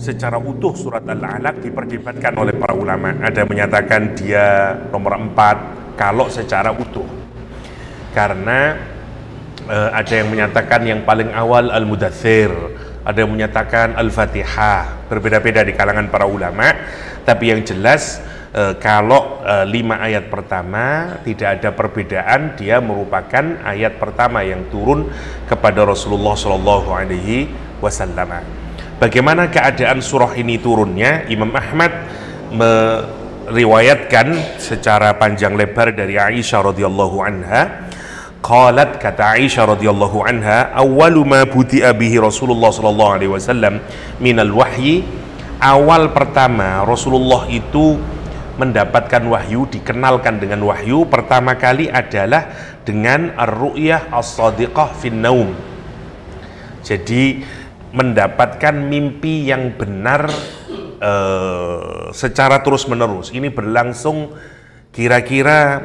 secara utuh surat Al-Alaq diperdebatkan oleh para ulama. Ada yang menyatakan dia nomor 4 kalau secara utuh, karena ada yang menyatakan yang paling awal Al-Mudaththir, ada yang menyatakan Al-Fatihah. Berbeda-beda di kalangan para ulama, tapi yang jelas kalau 5 ayat pertama tidak ada perbedaan, dia merupakan ayat pertama yang turun kepada Rasulullah SAW. Bagaimana keadaan surah ini turunnya? Imam Ahmad meriwayatkan secara panjang lebar dari Aisyah radhiyallahu anha. Qalat, kata Aisyah radhiyallahu anha, awwalu ma budi'a bihi Rasulullah sallallahu alaihi wasallam minal wahyi. Awal pertama Rasulullah itu mendapatkan wahyu, dikenalkan dengan wahyu pertama kali adalah dengan ar-ru'yah as-sadiqah fin naum. Jadi mendapatkan mimpi yang benar secara terus menerus. Ini berlangsung kira-kira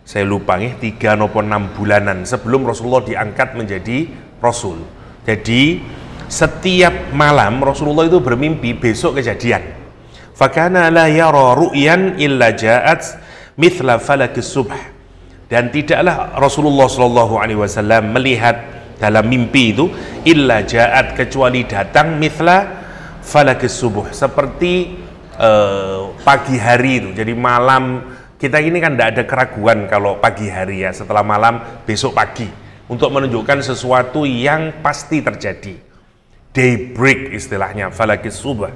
saya lupa nih 3 atau 6 bulanan sebelum Rasulullah diangkat menjadi Rasul. Jadi setiap malam Rasulullah itu bermimpi besok kejadian. Fakana la yara ru'yan illa ja'at mithla falakis subh. Dan tidaklah Rasulullah SAW melihat dalam mimpi itu illa ja'at, kecuali datang mithla falakis subuh, seperti pagi hari itu. Jadi malam kita ini kan tidak ada keraguan kalau pagi hari ya, setelah malam besok pagi, untuk menunjukkan sesuatu yang pasti terjadi. Daybreak istilahnya, falakis subuh.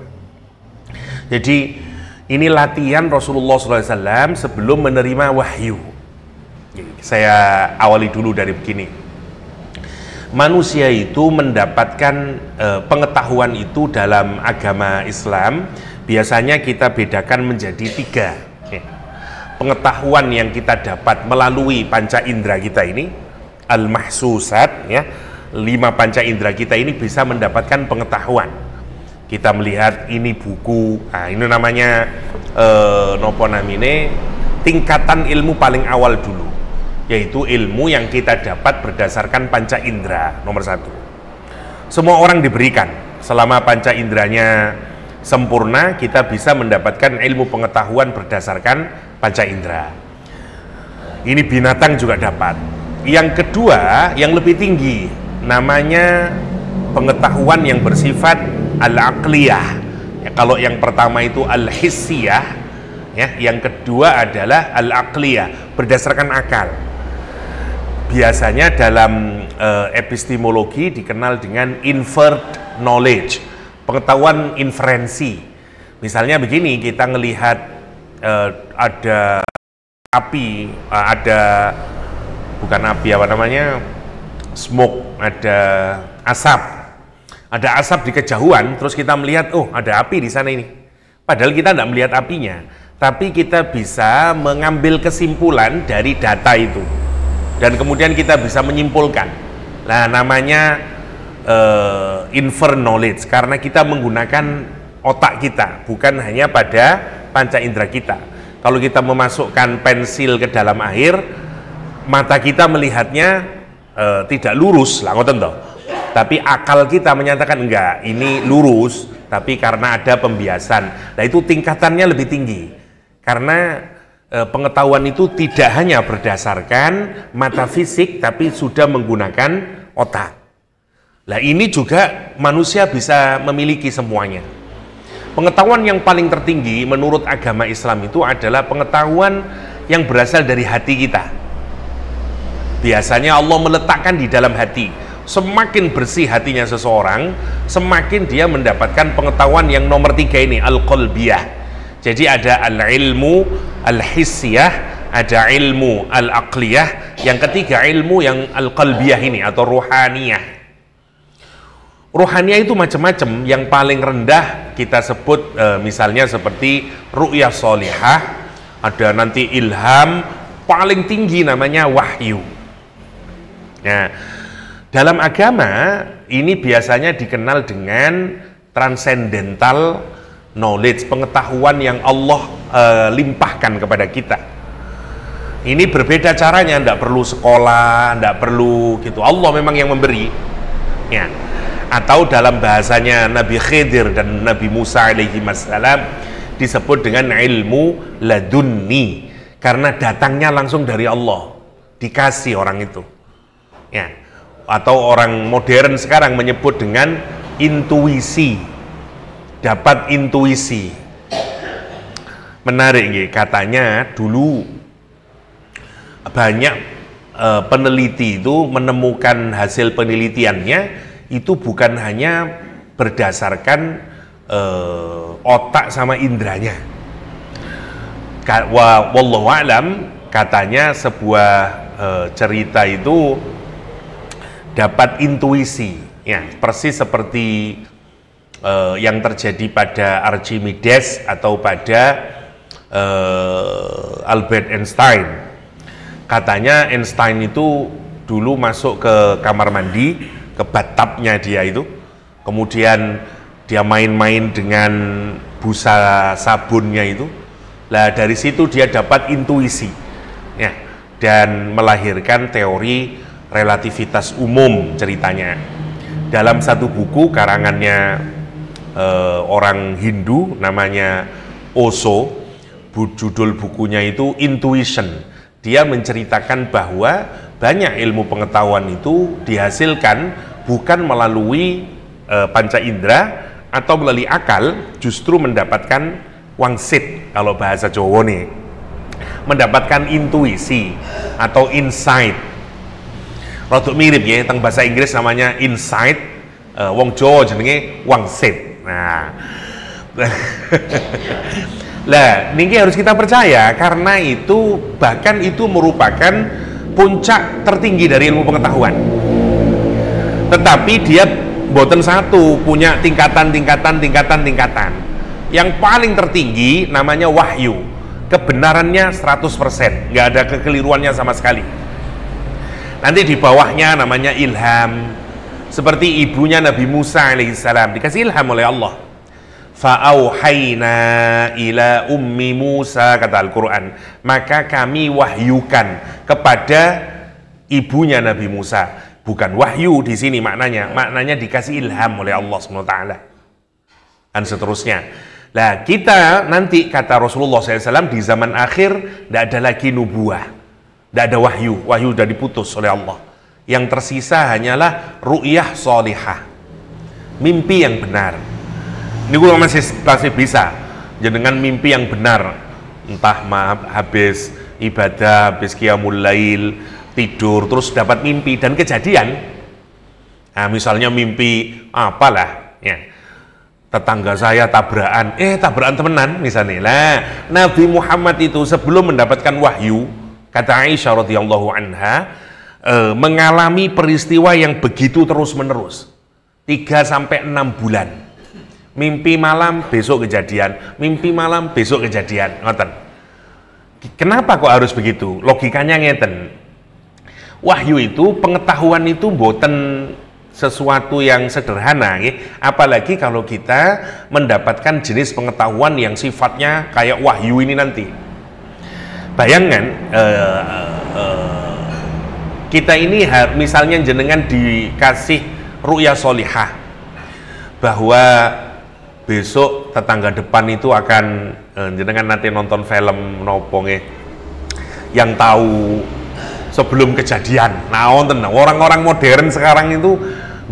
Jadi ini latihan Rasulullah SAW sebelum menerima wahyu. Saya awali dulu dari begini. Manusia itu mendapatkan pengetahuan itu dalam agama Islam biasanya kita bedakan menjadi 3. Pengetahuan yang kita dapat melalui panca indera kita ini, al-mahsusat ya, 5 panca indera kita ini bisa mendapatkan pengetahuan. Kita melihat ini buku, nah ini namanya nopo namine, tingkatan ilmu paling awal dulu, yaitu ilmu yang kita dapat berdasarkan panca indera nomor 1. Semua orang diberikan, selama panca inderanya sempurna, kita bisa mendapatkan ilmu pengetahuan berdasarkan panca indera. Ini binatang juga dapat. Yang kedua, yang lebih tinggi, namanya pengetahuan yang bersifat al-aqliyah ya, kalau yang pertama itu al-hissiyah ya, yang kedua adalah al-aqliyah, berdasarkan akal. Biasanya dalam epistemologi dikenal dengan inferred knowledge, pengetahuan inferensi. Misalnya begini, kita ngelihat ada api, ada bukan api, apa namanya, smoke, ada asap di kejauhan, terus kita melihat, oh ada api di sana ini. Padahal kita tidak melihat apinya, tapi kita bisa mengambil kesimpulan dari data itu. Dan kemudian kita bisa menyimpulkan. Nah, namanya infer knowledge, karena kita menggunakan otak kita, bukan hanya pada panca indera kita. Kalau kita memasukkan pensil ke dalam air, mata kita melihatnya tidak lurus, lah ngoten toh. Tapi akal kita menyatakan enggak, ini lurus, tapi karena ada pembiasan. Nah, itu tingkatannya lebih tinggi. Karena pengetahuan itu tidak hanya berdasarkan mata fisik, tapi sudah menggunakan otak. Nah, ini juga manusia bisa memiliki semuanya. Pengetahuan yang paling tertinggi menurut agama Islam itu adalah pengetahuan yang berasal dari hati kita. Biasanya Allah meletakkan di dalam hati. Semakin bersih hatinya seseorang, semakin dia mendapatkan pengetahuan yang nomor 3 ini, al-qalbiyah. Jadi ada al-ilmu al-hissiyah, ada ilmu al-aqliyah, yang ketiga ilmu yang al-qalbiyah ini atau ruhaniyah. Ruhaniyah itu macam-macam, yang paling rendah kita sebut misalnya seperti ru'yah sholihah, ada nanti ilham, paling tinggi namanya wahyu. Nah, dalam agama ini biasanya dikenal dengan transcendental knowledge, pengetahuan yang Allah limpahkan kepada kita. Ini berbeda caranya, tidak perlu sekolah, tidak perlu gitu. Allah memang yang memberi. Ya. atau dalam bahasanya Nabi Khidir dan Nabi Musa alaihi wassalam disebut dengan ilmu ladunni, karena datangnya langsung dari Allah, dikasih orang itu ya. Atau orang modern sekarang menyebut dengan intuisi, dapat intuisi. Menarik ya, katanya dulu banyak peneliti itu menemukan hasil penelitiannya itu bukan hanya berdasarkan otak sama indranya. Wallahu a'lam, katanya sebuah cerita itu dapat intuisi ya, persis seperti yang terjadi pada Archimedes atau pada Albert Einstein. Katanya Einstein itu dulu masuk ke kamar mandi, ke bathtubnya dia itu, kemudian dia main-main dengan busa sabunnya itu. Lah dari situ dia dapat intuisi ya, dan melahirkan teori relativitas umum ceritanya. Dalam satu buku karangannya orang Hindu namanya Osho, judul bukunya itu Intuition. Dia menceritakan bahwa banyak ilmu pengetahuan itu dihasilkan bukan melalui panca indera atau melalui akal, justru mendapatkan wangsit kalau bahasa Jawa nih, mendapatkan intuisi atau insight. Rodok mirip ya, teng bahasa Inggris namanya insight, wong Jawa jenenge wangsit. Nah, lah niki harus kita percaya, karena itu bahkan itu merupakan puncak tertinggi dari ilmu pengetahuan. Tetapi dia boten satu, punya tingkatan. Yang paling tertinggi namanya wahyu, kebenarannya 100%, nggak ada kekeliruannya sama sekali. Nanti di bawahnya namanya ilham, seperti ibunya Nabi Musa alaihissalam dikasih ilham oleh Allah. Fa'auhayna ila ummi Musa, kata Al-Quran, maka kami wahyukan kepada ibunya Nabi Musa. Bukan wahyu di sini maknanya dikasih ilham oleh Allah SWT dan seterusnya. Nah kita nanti, kata Rasulullah SAW, di zaman akhir tidak ada lagi nubuah, tidak ada wahyu sudah diputus oleh Allah. Yang tersisa hanyalah ru'yah sholihah, mimpi yang benar. Ini gue masih bisa jenengan mimpi yang benar, entah habis ibadah, habis qiyamul lail, tidur terus dapat mimpi dan kejadian. Nah, misalnya mimpi apalah ya, tetangga saya tabrakan temenan misalnya. Nah, Nabi Muhammad itu sebelum mendapatkan wahyu, kata Aisyah radhiyallahu anha, mengalami peristiwa yang begitu terus menerus 3-6 bulan. Mimpi malam besok kejadian, mimpi malam besok kejadian, ngoten. Kenapa kok harus begitu? Logikanya ngeten. Wahyu itu, pengetahuan itu boten sesuatu yang sederhana ya. Apalagi kalau kita mendapatkan jenis pengetahuan yang sifatnya kayak wahyu ini nanti. Bayangkan kita ini misalnya jenengan dikasih ru'ya sholihah bahwa besok tetangga depan itu akan jenengan nanti nonton film nopo nggih yang tahu sebelum kejadian. Nah, orang-orang modern sekarang itu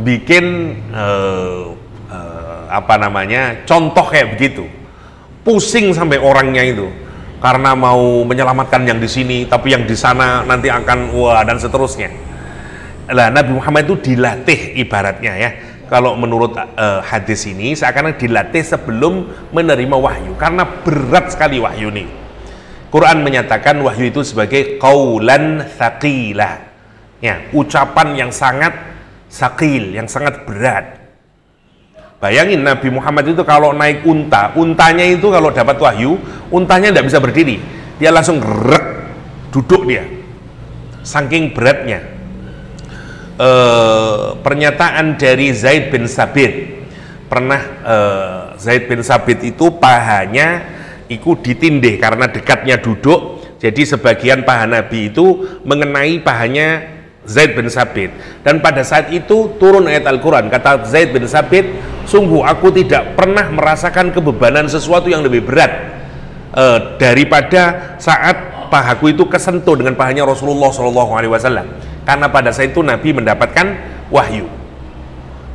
bikin contoh kayak begitu. Pusing sampai orangnya itu karena mau menyelamatkan yang di sini, tapi yang di sana nanti akan dan seterusnya. Lah Nabi Muhammad itu dilatih ibaratnya ya. Kalau menurut hadis ini seakan-akan dilatih sebelum menerima wahyu, karena berat sekali wahyu ini. Quran menyatakan wahyu itu sebagai qaulan tsaqila, ya, ucapan yang sangat tsaqil, yang sangat berat. Bayangin Nabi Muhammad itu kalau naik untanya itu kalau dapat wahyu, untanya tidak bisa berdiri, dia langsung gerak, duduk dia, saking beratnya. Pernyataan dari Zaid bin Sabit, pernah Zaid bin Sabit itu pahanya ikut ditindih karena dekatnya duduk, jadi sebagian paha Nabi itu mengenai pahanya Zaid bin Sabit, dan pada saat itu turun ayat Al-Quran. Kata Zaid bin Sabit, sungguh aku tidak pernah merasakan kebebanan sesuatu yang lebih berat daripada saat pahaku itu kesentuh dengan pahanya Rasulullah SAW, karena pada saat itu Nabi mendapatkan wahyu.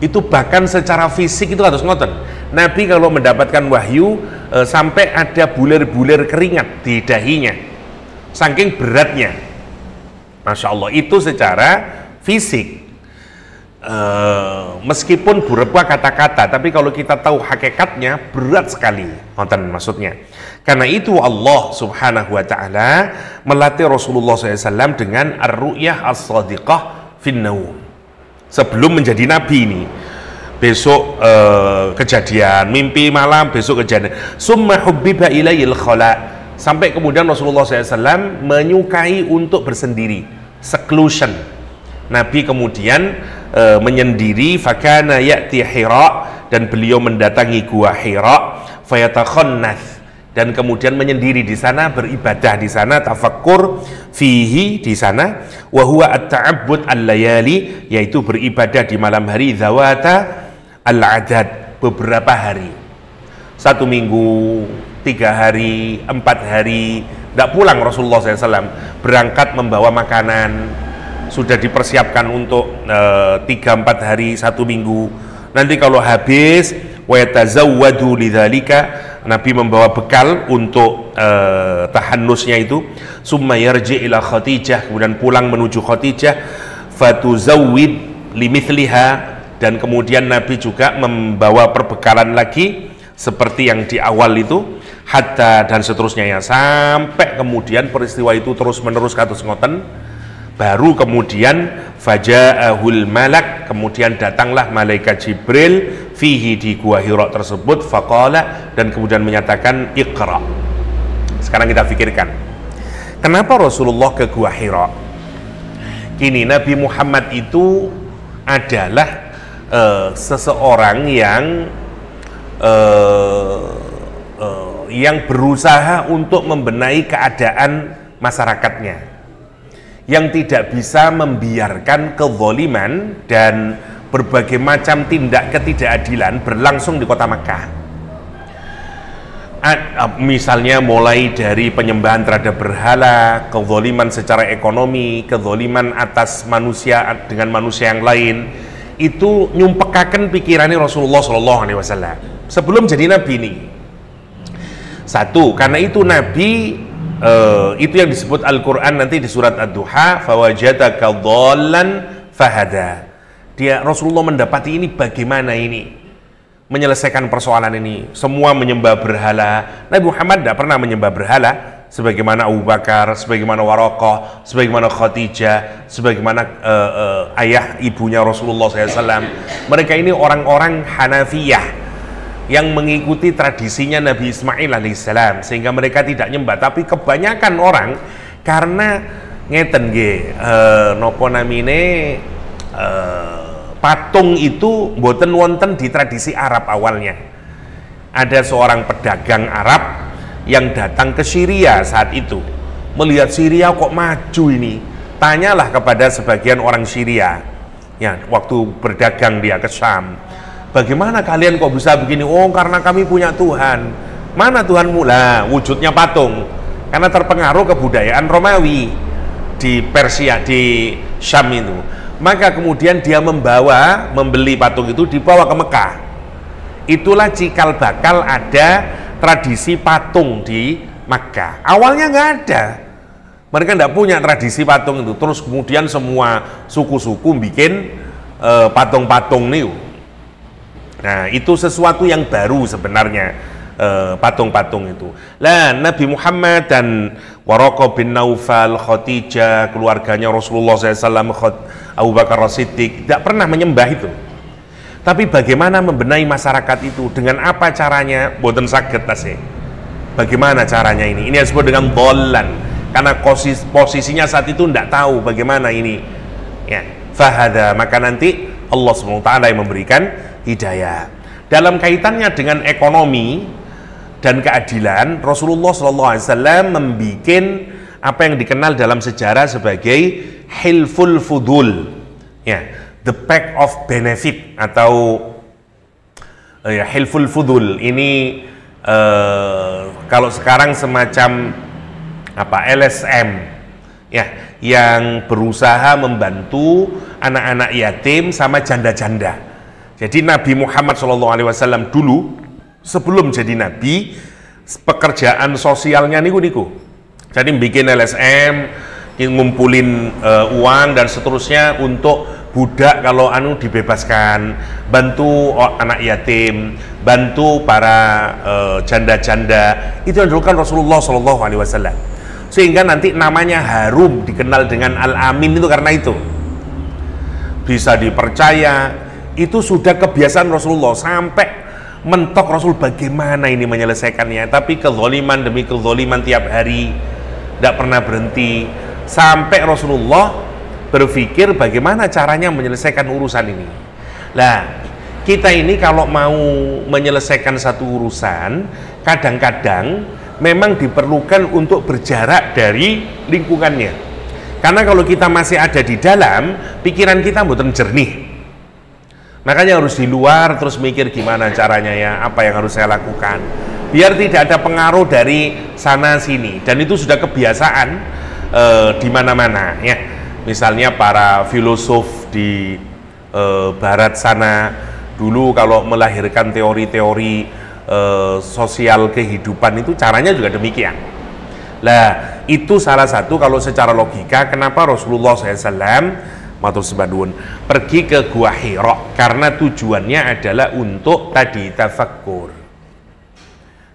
Itu bahkan secara fisik itu harus ngoten. Nabi kalau mendapatkan wahyu sampai ada bulir-bulir keringat di dahinya, saking beratnya. Masya Allah, itu secara fisik. Meskipun berupa kata-kata, tapi kalau kita tahu hakikatnya berat sekali. Ngoten maksudnya. Karena itu Allah Subhanahu wa Ta'ala melatih Rasulullah SAW dengan ar-ru'yah as-sadiqah fin naum. Sebelum menjadi nabi ini, besok kejadian mimpi malam, besok kejadian summa hubbiba ilayil khala, sampai kemudian Rasulullah SAW menyukai untuk bersendiri, seclusion. Nabi kemudian menyendiri, fakana ya'ti Hira, dan beliau mendatangi gua Hira, fayatakhannath, dan kemudian menyendiri di sana, beribadah di sana, tafakkur fihi di sana, wa huwa at-ta'abbud al-layali, yaitu beribadah di malam hari, zawata al-adad, beberapa hari, 1 minggu, 3 hari, 4 hari, tidak pulang Rasulullah SAW, berangkat membawa makanan, sudah dipersiapkan untuk 3-4 hari, 1 minggu. Nanti kalau habis, wa yatazawwadu lidzalika, Nabi membawa bekal untuk tahannusnya itu. Summa yarji ila Khadijah, kemudian pulang menuju Khadijah, fatuzawwid limithliha, dan kemudian Nabi juga membawa perbekalan lagi seperti yang di awal itu, hatta, dan seterusnya ya, sampai kemudian peristiwa itu terus menerus kados ngoten. Baru kemudian faja'ahul malak, kemudian datanglah malaikat Jibril fihi, di gua Hira tersebut, faqala, dan kemudian menyatakan iqra. Sekarang kita pikirkan, kenapa Rasulullah ke gua Hira? Kini Nabi Muhammad itu adalah seseorang yang berusaha untuk membenahi keadaan masyarakatnya, yang tidak bisa membiarkan kezaliman dan berbagai macam tindak ketidakadilan berlangsung di kota Makkah. Misalnya mulai dari penyembahan terhadap berhala, kezaliman secara ekonomi, kezaliman atas manusia dengan manusia yang lain, itu nyumpekaken pikirannya Rasulullah SAW sebelum jadi Nabi ini. Satu, karena itu Nabi itu yang disebut Al-Quran nanti di surat Ad-Duha, fawajadaka dhallan fahada. Rasulullah mendapati ini, bagaimana ini menyelesaikan persoalan ini. Semua menyembah berhala, Nabi Muhammad tidak pernah menyembah berhala, sebagaimana Abu Bakar, sebagaimana Waraqah, sebagaimana Khadijah, sebagaimana ayah ibunya Rasulullah SAW. Mereka ini orang-orang Hanafiyah yang mengikuti tradisinya Nabi Ismail alaihissalam, sehingga mereka tidak nyembah. Tapi kebanyakan orang karena ngeten nopo namine patung itu mboten wonten di tradisi Arab awalnya. Ada seorang pedagang Arab yang datang ke Syria saat itu, melihat Syria kok maju ini. Tanyalah kepada sebagian orang Syria ya, waktu berdagang dia ke Syam, bagaimana kalian kok bisa begini? Oh, karena kami punya Tuhan. Mana Tuhanmu? Lah, wujudnya patung. Karena terpengaruh kebudayaan Romawi di Persia, di Syam itu. Maka kemudian dia membeli patung itu, dibawa ke Mekah. Itulah cikal bakal ada tradisi patung di Makkah. Awalnya nggak ada. Mereka nggak punya tradisi patung itu. Terus kemudian semua suku-suku bikin patung-patung nih. Nah, itu sesuatu yang baru sebenarnya, patung-patung itu. Lah, Nabi Muhammad dan Waraqah bin Naufal, Khadijah, keluarganya Rasulullah SAW, Abu Bakar As-Siddiq, tidak pernah menyembah itu. Tapi bagaimana membenahi masyarakat itu? Dengan apa caranya? Boten saged tasih. Bagaimana caranya ini? Ini disebut dengan dhallan, karena posisinya saat itu tidak tahu bagaimana ini. Ya, fahada, maka nanti Allah SWT yang memberikan hidayah. Dalam kaitannya dengan ekonomi dan keadilan, Rasulullah SAW membuat apa yang dikenal dalam sejarah sebagai hilful fudul, ya, the pack of benefit atau ya, hilful fudul ini kalau sekarang semacam apa, LSM, ya, yang berusaha membantu anak-anak yatim sama janda-janda. Jadi Nabi Muhammad SAW dulu sebelum jadi Nabi, pekerjaan sosialnya niku. Jadi bikin LSM, ngumpulin uang dan seterusnya untuk budak kalau dibebaskan, bantu anak yatim, bantu para janda-janda. Itu yang dilakukan Rasulullah SAW. Sehingga nanti namanya harum, dikenal dengan Al-Amin itu karena itu. Bisa dipercaya, itu sudah kebiasaan Rasulullah sampai mentok Rasul bagaimana ini menyelesaikannya. Tapi kezaliman demi kezaliman tiap hari, tidak pernah berhenti. Sampai Rasulullah berpikir bagaimana caranya menyelesaikan urusan ini. Nah, kita ini kalau mau menyelesaikan satu urusan, kadang-kadang memang diperlukan untuk berjarak dari lingkungannya. Karena kalau kita masih ada di dalam, pikiran kita mboten jernih. Makanya harus di luar terus mikir gimana caranya ya, apa yang harus saya lakukan. Biar tidak ada pengaruh dari sana sini. Dan itu sudah kebiasaan di mana-mana ya. Misalnya para filosof di barat sana dulu kalau melahirkan teori-teori sosial kehidupan itu caranya juga demikian. Lah itu salah satu kalau secara logika kenapa Rasulullah SAW matur sebadun pergi ke Gua Hira, karena tujuannya adalah untuk tadi tafakkur.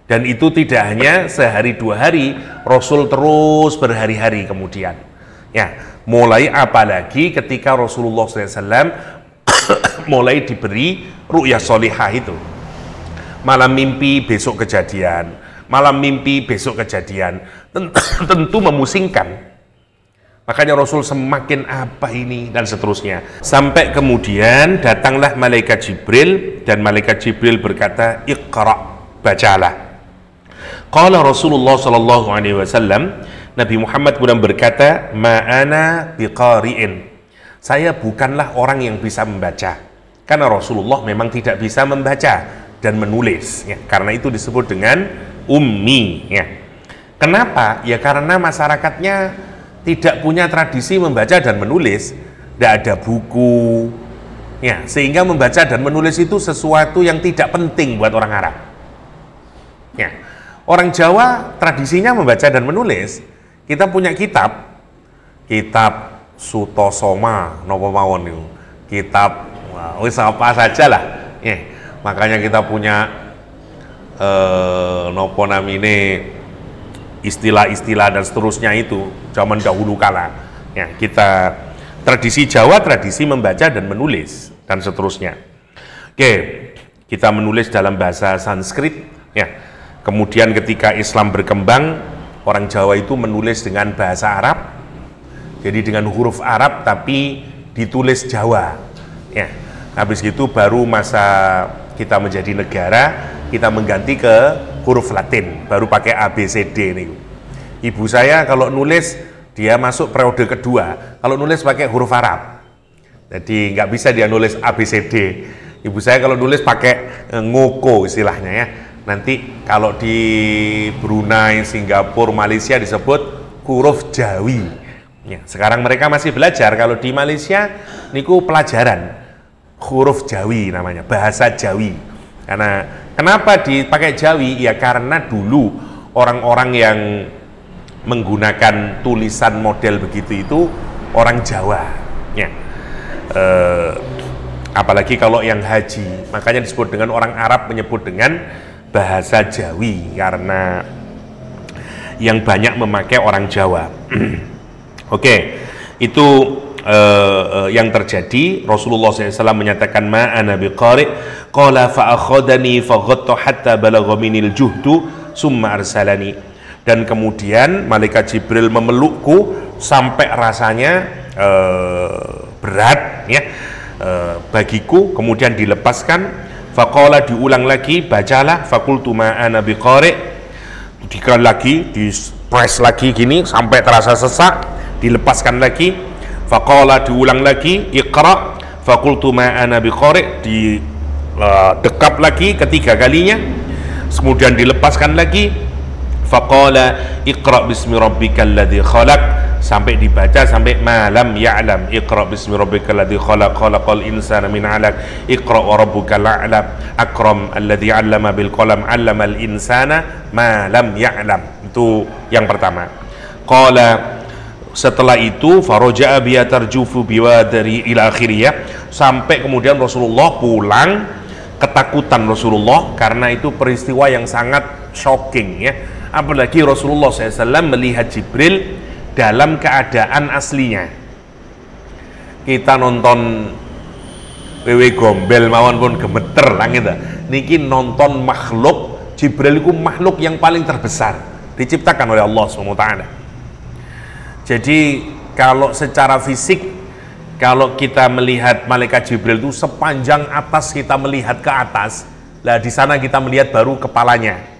Dan itu tidak hanya sehari dua hari, Rasul terus berhari-hari kemudian. Ya, mulai apalagi ketika Rasulullah SAW mulai diberi ru'yah sholihah itu. Malam mimpi besok kejadian, malam mimpi besok kejadian, tentu memusingkan. Makanya Rasul semakin apa ini dan seterusnya. Sampai kemudian datanglah malaikat Jibril, dan malaikat Jibril berkata, Iqra, bacalah. Qala Rasulullah sallallahu alaihi wasallam, Nabi Muhammad kemudian berkata, ma'ana biqari'in, saya bukanlah orang yang bisa membaca. Karena Rasulullah memang tidak bisa membaca dan menulis ya, karena itu disebut dengan ummi ya. Kenapa? Ya karena masyarakatnya tidak punya tradisi membaca dan menulis, tidak ada buku ya, sehingga membaca dan menulis itu sesuatu yang tidak penting buat orang Arab ya. Orang Jawa tradisinya membaca dan menulis. Kita punya kitab Sutosoma nopo mawon niku, kitab wis apa saja lah ya. Makanya kita punya nopo namine istilah-istilah dan seterusnya itu zaman dahulu kala ya. Kita tradisi Jawa, tradisi membaca dan menulis dan seterusnya. Oke, kita menulis dalam bahasa Sanskrit ya. Kemudian ketika Islam berkembang, orang Jawa itu menulis dengan bahasa Arab, jadi dengan huruf Arab tapi ditulis Jawa ya. Habis itu baru masa kita menjadi negara, kita mengganti ke huruf Latin, baru pakai ABCD nih. Ibu saya kalau nulis, dia masuk periode kedua, kalau nulis pakai huruf Arab, jadi nggak bisa dia nulis ABCD. Ibu saya kalau nulis pakai ngoko istilahnya ya. Nanti kalau di Brunei, Singapura, Malaysia disebut huruf Jawi ya. Sekarang mereka masih belajar, kalau di Malaysia niku pelajaran huruf Jawi namanya, bahasa Jawi. Karena kenapa dipakai Jawi? Ya karena dulu orang-orang yang menggunakan tulisan model begitu itu orang Jawa ya. Apalagi kalau yang haji, makanya disebut dengan orang Arab menyebut dengan bahasa Jawi karena yang banyak memakai orang Jawa. Oke, itu yang terjadi. Rasulullah SAW menyatakan ma'ana biqari' qala fa'akhadani faghatta hatta balagha minil juhdu summa arsalani. Dan kemudian malaikat Jibril memelukku sampai rasanya berat ya bagiku, kemudian dilepaskan. Faqala, diulang lagi, bacalah. Faqultu ma'ana biqari', dikali lagi, di press lagi gini sampai terasa sesak, dilepaskan lagi. Faqala, diulang lagi, Iqra. Fakultu ma ana biqari, di dekap lagi ketiga kalinya, kemudian dilepaskan lagi. Faqala Iqra bismi rabbikal ladzi khalaq, sampai dibaca sampai malam ya'lam. Iqra bismi rabbikal ladzi khalaq, khalaqal insana min 'alaq, Iqra wa rabbukal a'lam, akram alladzi 'allama bil qalam, 'allamal insana ma lam ya'lam. Itu yang pertama. Qala, setelah itu faraja'a biya tarjufu biwadari ila akhiriyah, sampai kemudian Rasulullah pulang, ketakutan Rasulullah karena itu peristiwa yang sangat shocking ya. Apalagi Rasulullah SAW melihat Jibril dalam keadaan aslinya. Kita nonton wewe gombel mawon pun gemeter lah gitu. Niki nonton makhluk, Jibril itu makhluk yang paling terbesar diciptakan oleh Allah SWT. Jadi kalau secara fisik, kalau kita melihat malaikat Jibril itu sepanjang atas kita melihat ke atas, lah di sana kita melihat baru kepalanya.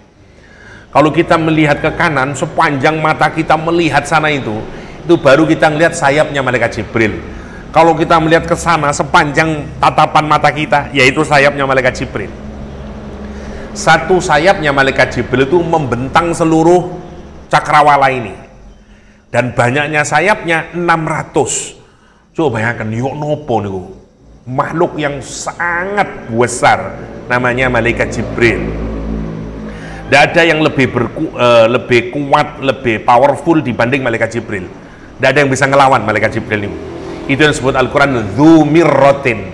Kalau kita melihat ke kanan, sepanjang mata kita melihat sana itu baru kita melihat sayapnya malaikat Jibril. Kalau kita melihat ke sana, sepanjang tatapan mata kita, yaitu sayapnya malaikat Jibril. Satu sayapnya malaikat Jibril itu membentang seluruh cakrawala ini. Dan banyaknya sayapnya 600. Coba bayangkan, yuk nopo niku, makhluk yang sangat besar namanya malaikat Jibril. Tidak ada yang lebih kuat, lebih powerful dibanding malaikat Jibril. Tidak ada yang bisa ngelawan malaikat Jibril ini. Itu yang disebut Al-Quran dzu mirratin,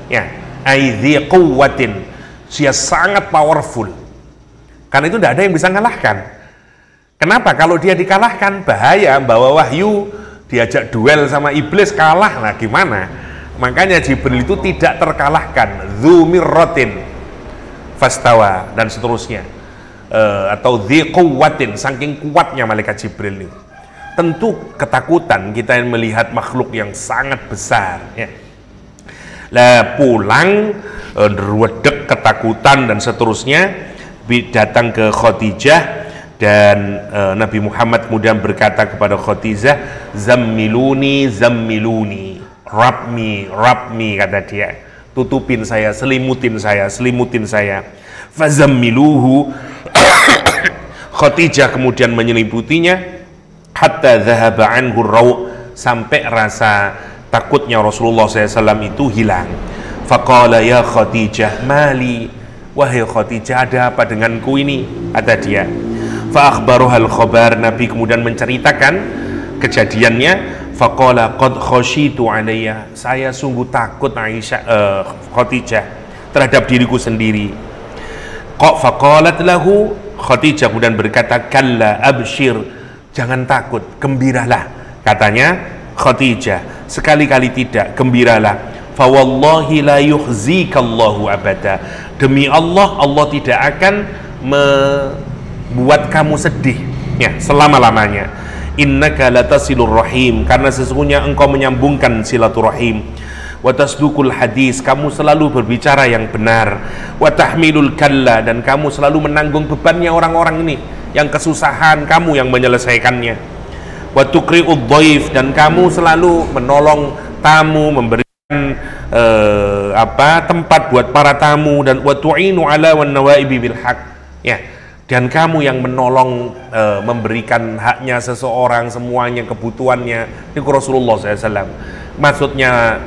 ya, aidzi quwwatin. Dia sangat powerful. Karena itu tidak ada yang bisa ngalahkan. Kenapa? Kalau dia dikalahkan bahaya, bawa wahyu, diajak duel sama iblis, kalah, nah gimana? Makanya Jibril itu tidak terkalahkan. Dzu mirratin fastawa dan seterusnya, atau dzi quwwatin, saking kuatnya malaikat Jibril ini. Tentu ketakutan kita yang melihat makhluk yang sangat besar ya. Lah pulang redek ketakutan dan seterusnya, datang ke Khadijah. Dan Nabi Muhammad kemudian berkata kepada Khadijah, zammiluni, zammiluni, wrap me, kata dia, tutupin saya, selimutin saya. Fazammiluhu. Khadijah kemudian menyelimutinya, hatta dhahaba anhu raw', sampai rasa takutnya Rasulullah SAW itu hilang. Faqala ya Khadijah mali, wahai Khadijah, ada apa denganku ini, kata dia. Fa'akhbaruhal khabar, Nabi kemudian menceritakan kejadiannya. Faqala qad khashitu alayya, saya sungguh takut Khadijah terhadap diriku sendiri. Faqalat lahu, Khadijah kemudian berkata, kalla abshir, jangan takut, gembiralah, katanya Khadijah, sekali-kali tidak, gembiralah. Fa wallahi la yuhzikallahu abada, demi Allah, Allah tidak akan buat kamu sedih ya selama-lamanya. Innaka latasilur rahim, karena sesungguhnya engkau menyambungkan silaturahim. Wa tasdukul hadis, kamu selalu berbicara yang benar. Wa tahmilul kalla, dan kamu selalu menanggung bebannya orang-orang ini yang kesusahan, kamu yang menyelesaikannya. Wa tuqri'ud dhaif, dan kamu selalu menolong tamu, memberikan tempat buat para tamu. Dan wa tu'inu ala wan nawaibi bil haq, ya, dan kamu yang menolong memberikan haknya seseorang, semuanya, kebutuhannya. Ini Rasulullah SAW. Maksudnya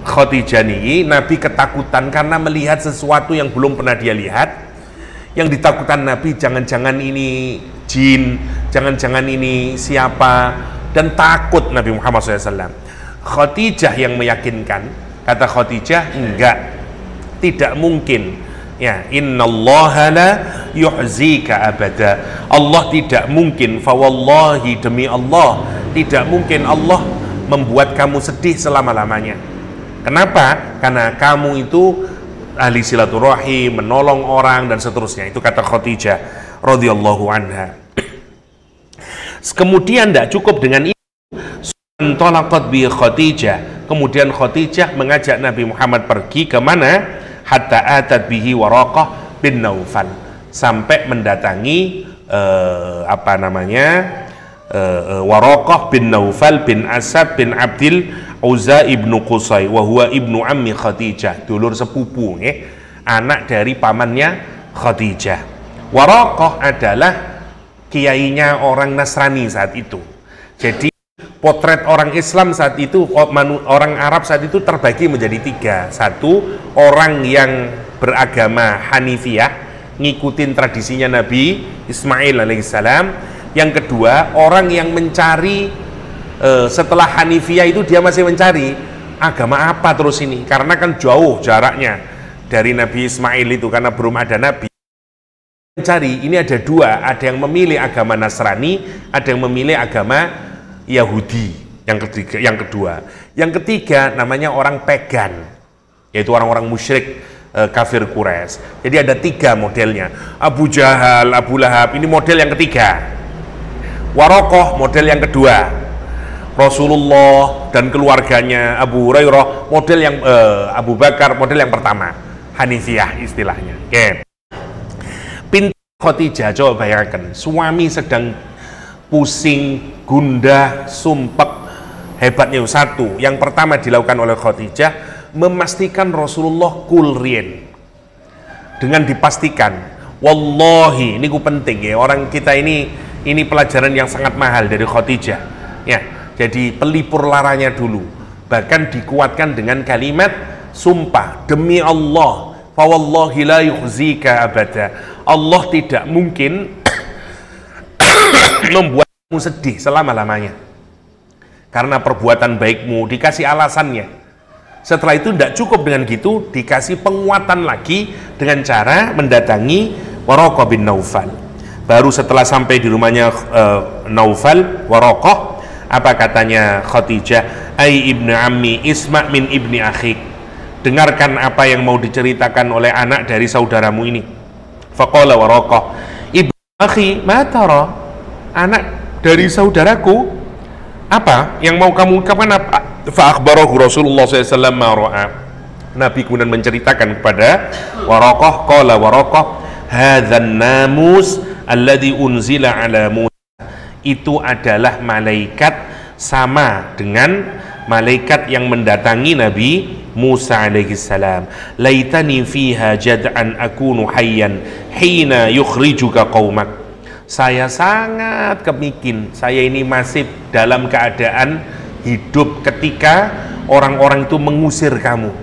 Khadijah ini, Nabi ketakutan karena melihat sesuatu yang belum pernah dia lihat. Yang ditakutan Nabi, jangan-jangan ini jin, jangan-jangan ini siapa, dan takut Nabi Muhammad SAW. Khadijah yang meyakinkan, kata Khadijah, enggak, tidak mungkin. Ya, innallaha la yuhzika abada, Allah tidak mungkin, fa wallahi, demi Allah, tidak mungkin Allah membuat kamu sedih selama-lamanya. Kenapa? Karena kamu itu ahli silaturahim, menolong orang dan seterusnya. Itu kata Khadijah radhiyallahu anha. Kemudian tidak cukup dengan itu, talaqat bi Khadijah, kemudian Khadijah mengajak Nabi Muhammad pergi ke mana? Hatta atat bihi Waraqah bin Naufal, sampai mendatangi Waraqah bin Naufal bin Asad bin Abdil Uzza ibnu Qusay wa huwa ibnu ammi Khadijah, dulur sepupu anak dari pamannya Khadijah. Waraqah adalah kiainya orang Nasrani saat itu. Jadi potret orang Islam saat itu, orang Arab saat itu terbagi menjadi tiga. Satu, orang yang beragama Hanifiyah, ngikutin tradisinya Nabi Ismail alaihissalam. Yang kedua, orang yang mencari setelah Hanifiyah itu dia masih mencari agama apa terus ini, karena kan jauh jaraknya dari Nabi Ismail itu karena belum ada Nabi. Mencari, ini ada dua, ada yang memilih agama Nasrani, ada yang memilih agama Yahudi. Yang kedua, yang ketiga namanya orang pagan, yaitu orang-orang musyrik kafir Quraisy. Jadi ada tiga modelnya, Abu Jahal, Abu Lahab, ini model yang ketiga. Waraqah model yang kedua, Rasulullah dan keluarganya, Abu Hurairah model yang Abu Bakar model yang pertama, Hanifiyah istilahnya. Oke. Pintu Khadijah, coba bayangkan, suami sedang pusing, gundah, sumpek. Hebatnya satu, yang pertama dilakukan oleh Khadijah, memastikan Rasulullah kulrien. Dengan dipastikan, wallahi, ini penting ya, orang kita ini pelajaran yang sangat mahal dari Khadijah ya. Jadi pelipur laranya dulu, bahkan dikuatkan dengan kalimat sumpah, demi Allah, fa wallahi la yukhzika abada, Allah tidak mungkin membuatmu sedih selama-lamanya karena perbuatan baikmu. Dikasih alasannya. Setelah itu tidak cukup dengan gitu, dikasih penguatan lagi dengan cara mendatangi Waraqah bin Naufal. Baru setelah sampai di rumahnya Naufal, Waraqah, apa katanya Khadijah? Ai ibnu ammi, isma' min ibni akhik, dengarkan apa yang mau diceritakan oleh anak dari saudaramu ini. Faqala Waraqah, ibnu akhi ma tara, anak dari saudaraku, apa yang mau kamu ucapkan? Apa? Fa akhbarahu Rasulullah SAW ma ra'a, Nabi kemudian menceritakan kepada Waraqah. Qala Waraqah, hadzan namus alladzi unzila ala Musa, itu adalah malaikat sama dengan malaikat yang mendatangi Nabi Musa alaihi salam. Laitani fiha jad'an akunu hayyan hina yukhrijuka qaumak, saya sangat kepingin saya ini masih dalam keadaan hidup ketika orang-orang itu mengusir kamu,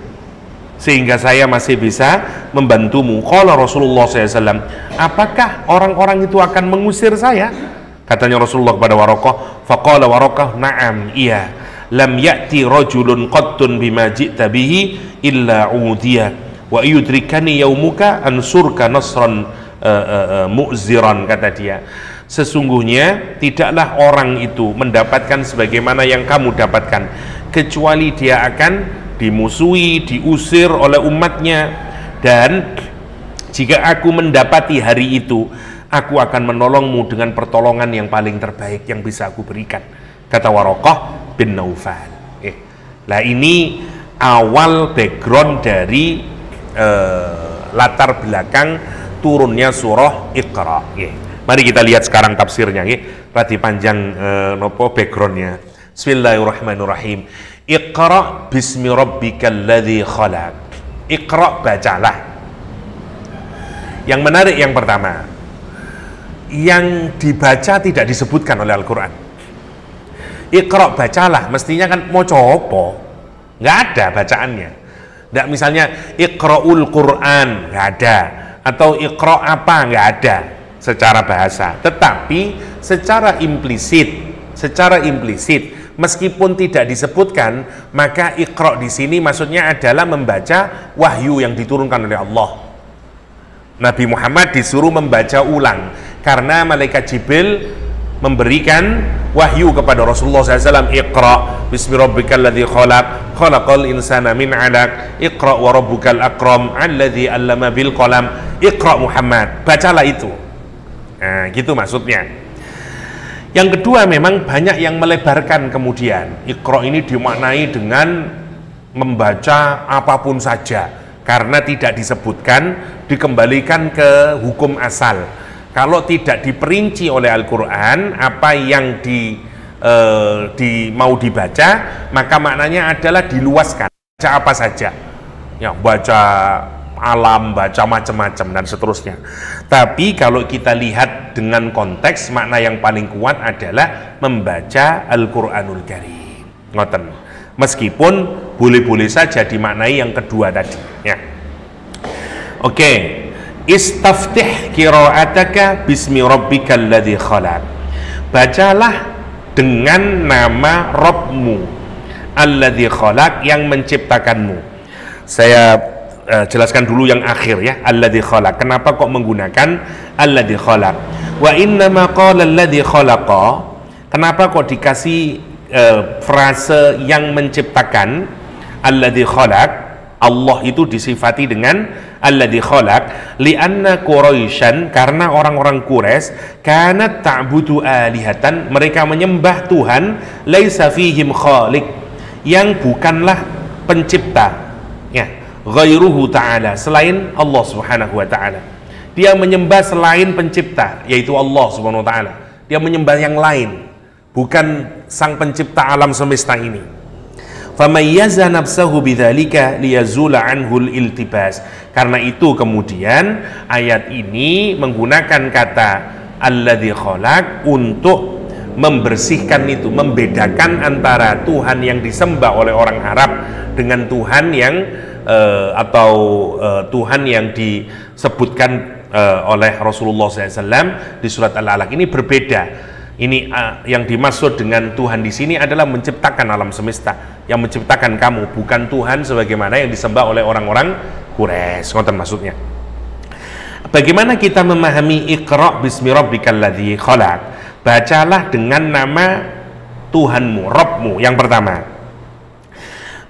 sehingga saya masih bisa membantumu. Qala Rasulullah SAW, apakah orang-orang itu akan mengusir saya? Katanya Rasulullah kepada Waraqah, faqala Waraqah, na'am, iya, lam ya'ti rajulun qattun bima ji'ta bihi illa udiya wa yudrikani yaumuka ansurka nasran mu'ziran, kata dia. Sesungguhnya tidaklah orang itu mendapatkan sebagaimana yang kamu dapatkan, kecuali dia akan dimusuhi, diusir oleh umatnya, dan jika aku mendapati hari itu, aku akan menolongmu dengan pertolongan yang paling terbaik yang bisa aku berikan, kata Waraqah bin Naufal. Nah ini awal background dari latar belakang turunnya surah Iqra. Mari kita lihat sekarang tafsirnya, berarti panjang nopo backgroundnya. Bismillahirrahmanirrahim. Iqra bismi rabbikal ladzi khalaq. Iqra, bacalah. Yang menarik yang pertama, yang dibaca tidak disebutkan oleh Al-Quran. Iqra, bacalah, mestinya kan mau copo, nggak ada bacaannya. Nggak, misalnya Iqra'ul Quran, nggak ada, atau Iqra apa, nggak ada secara bahasa. Tetapi secara implisit meskipun tidak disebutkan, maka Iqra di sini maksudnya adalah membaca wahyu yang diturunkan oleh Allah. Nabi Muhammad disuruh membaca ulang karena malaikat Jibril memberikan wahyu kepada Rasulullah SAW. Iqra bismi rabbikal ladzi khalaq, khalaqal insana min 'alaq, Iqra wa rabbukal akram, alladzi 'allama bil qalam. Iqra Muhammad, bacalah itu. Nah, gitu maksudnya. Yang kedua, memang banyak yang melebarkan kemudian Iqra ini dimaknai dengan membaca apapun saja, karena tidak disebutkan, dikembalikan ke hukum asal. Kalau tidak diperinci oleh Al-Quran apa yang mau dibaca, maka maknanya adalah diluaskan, baca apa saja, ya baca alam, baca macam-macam dan seterusnya. Tapi kalau kita lihat dengan konteks, makna yang paling kuat adalah membaca Al-Qur'anul Karim. Ngoten. Meskipun boleh-boleh saja dimaknai yang kedua tadi, ya. Oke. Istaftih qira'ataka bismi rabbikal ladzi khalaq. Bacalah dengan nama Rabbmu alladzi khalaq, yang menciptakanmu. Saya jelaskan dulu yang akhir ya, alladzi khalaq. Kenapa kok menggunakan alladzi khalaq? Wa inna ma qala alladzi khalaqa. Kenapa kok dikasih frase yang menciptakan, alladzi khalaq? Allah itu disifati dengan alladzi khalaq lianna Quraisyan, karena orang-orang Quraisy kanat ta'budu alihatan, mereka menyembah Tuhan laisa fihim khaliq, yang bukanlah pencipta, ya, ghairuhu ta'ala, selain Allah Subhanahu wa ta'ala. Dia menyembah selain pencipta, yaitu Allah Subhanahu wa ta'ala. Dia menyembah yang lain, bukan sang pencipta alam semesta ini. famayyaza nafsahu bidzalika liyazula anhul iltibas. Karena itu kemudian ayat ini menggunakan kata alladzi khalaq untuk membersihkan itu, membedakan antara Tuhan yang disembah oleh orang Arab dengan Tuhan yang Tuhan yang disebutkan oleh Rasulullah SAW di surat Al-Alaq. Ini berbeda. Ini yang dimaksud dengan Tuhan di sini adalah menciptakan alam semesta, yang menciptakan kamu, bukan Tuhan sebagaimana yang disembah oleh orang-orang Quraisy. Ngoten maksudnya. Bagaimana kita memahami Iqra bismi rabbikal ladzi khalaq? Bacalah dengan nama Tuhanmu, Rabbmu. Yang pertama,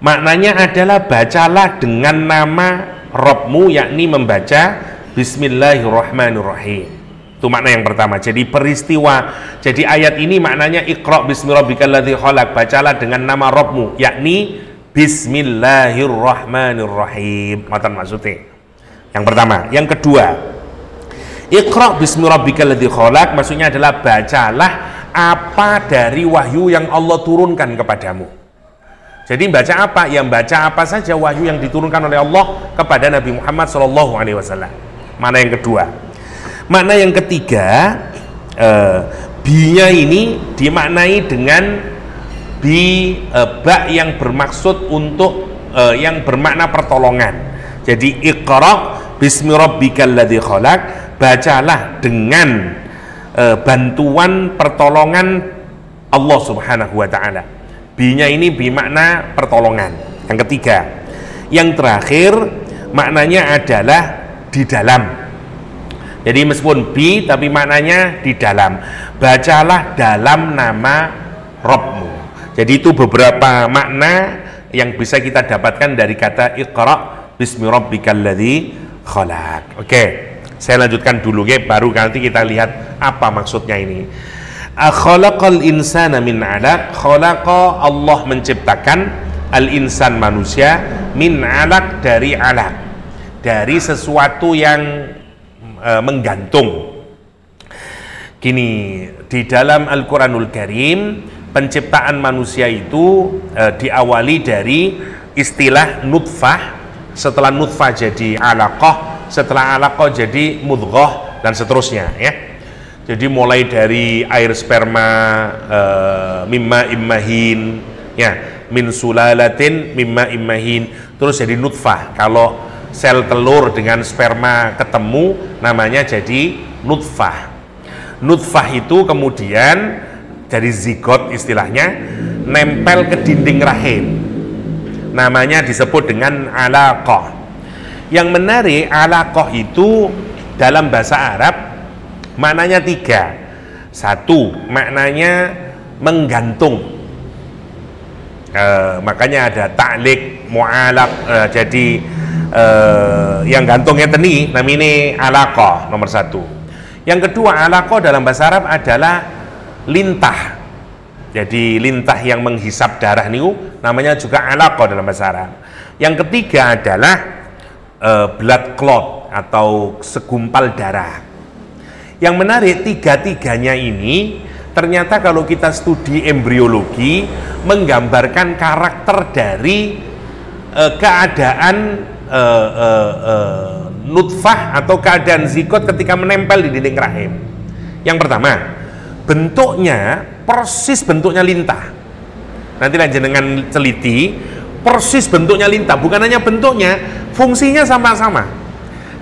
maknanya adalah bacalah dengan nama Rabbmu, yakni membaca Bismillahirrahmanirrahim. Itu makna yang pertama. Jadi peristiwa, jadi ayat ini maknanya Iqra bismi rabbikal ladzi khalaq, bacalah dengan nama Rabbmu, yakni Bismillahirrahmanirrahim. Ngoten maksudnya. Yang pertama. Yang kedua, Iqra bismi rabbikal ladzi khalaq maksudnya adalah bacalah apa dari wahyu yang Allah turunkan kepadamu. Jadi baca apa? Yang baca apa saja wahyu yang diturunkan oleh Allah kepada Nabi Muhammad SAW. Mana yang kedua? Makna yang ketiga, bi-nya ini dimaknai dengan ba yang bermaksud untuk yang bermakna pertolongan. Jadi Iqra bismi rabbikal ladzi khalaq, bacalah dengan bantuan pertolongan Allah Subhanahu wa ta'ala. Bi-nya ini bermakna pertolongan. Yang ketiga. Yang terakhir maknanya adalah di dalam. Jadi meskipun bi tapi maknanya di dalam. Bacalah dalam nama Rabbmu. Jadi itu beberapa makna yang bisa kita dapatkan dari kata Iqra bismi rabbikal ladzi khalaq. Oke, saya lanjutkan dulu ya, baru nanti kita lihat apa maksudnya ini. Khalaqal insana min 'alaq. Khalaqa, Allah menciptakan al-insan manusia min 'alaq, dari 'alaq, dari sesuatu yang menggantung. Gini, di dalam Al-Qur'anul Karim penciptaan manusia itu diawali dari istilah nutfah, setelah nutfah jadi 'alaqah, setelah 'alaqah jadi mudghah dan seterusnya ya. Jadi mulai dari air sperma, mimma immahin ya, min sulalatin mimma immahin, terus jadi nutfah. Kalau sel telur dengan sperma ketemu namanya jadi nutfah. Nutfah itu kemudian dari zigot istilahnya nempel ke dinding rahim, namanya disebut dengan alaqah. Yang menarik, alaqah itu dalam bahasa Arab maknanya tiga. Satu, maknanya menggantung, makanya ada ta'liq, mu'alaq, jadi yang gantungnya teni, namanya alaqah nomor satu. Yang kedua, alaqah dalam bahasa Arab adalah lintah. Jadi lintah yang menghisap darah niku namanya juga alaqah dalam bahasa Arab. Yang ketiga adalah blood clot atau segumpal darah. Yang menarik, tiga-tiganya ini ternyata kalau kita studi embriologi menggambarkan karakter dari keadaan nutfah atau keadaan zigot ketika menempel di dinding rahim. Yang pertama, bentuknya persis bentuknya lintah. Nanti dengan teliti, persis bentuknya lintah, bukan hanya bentuknya, fungsinya sama-sama.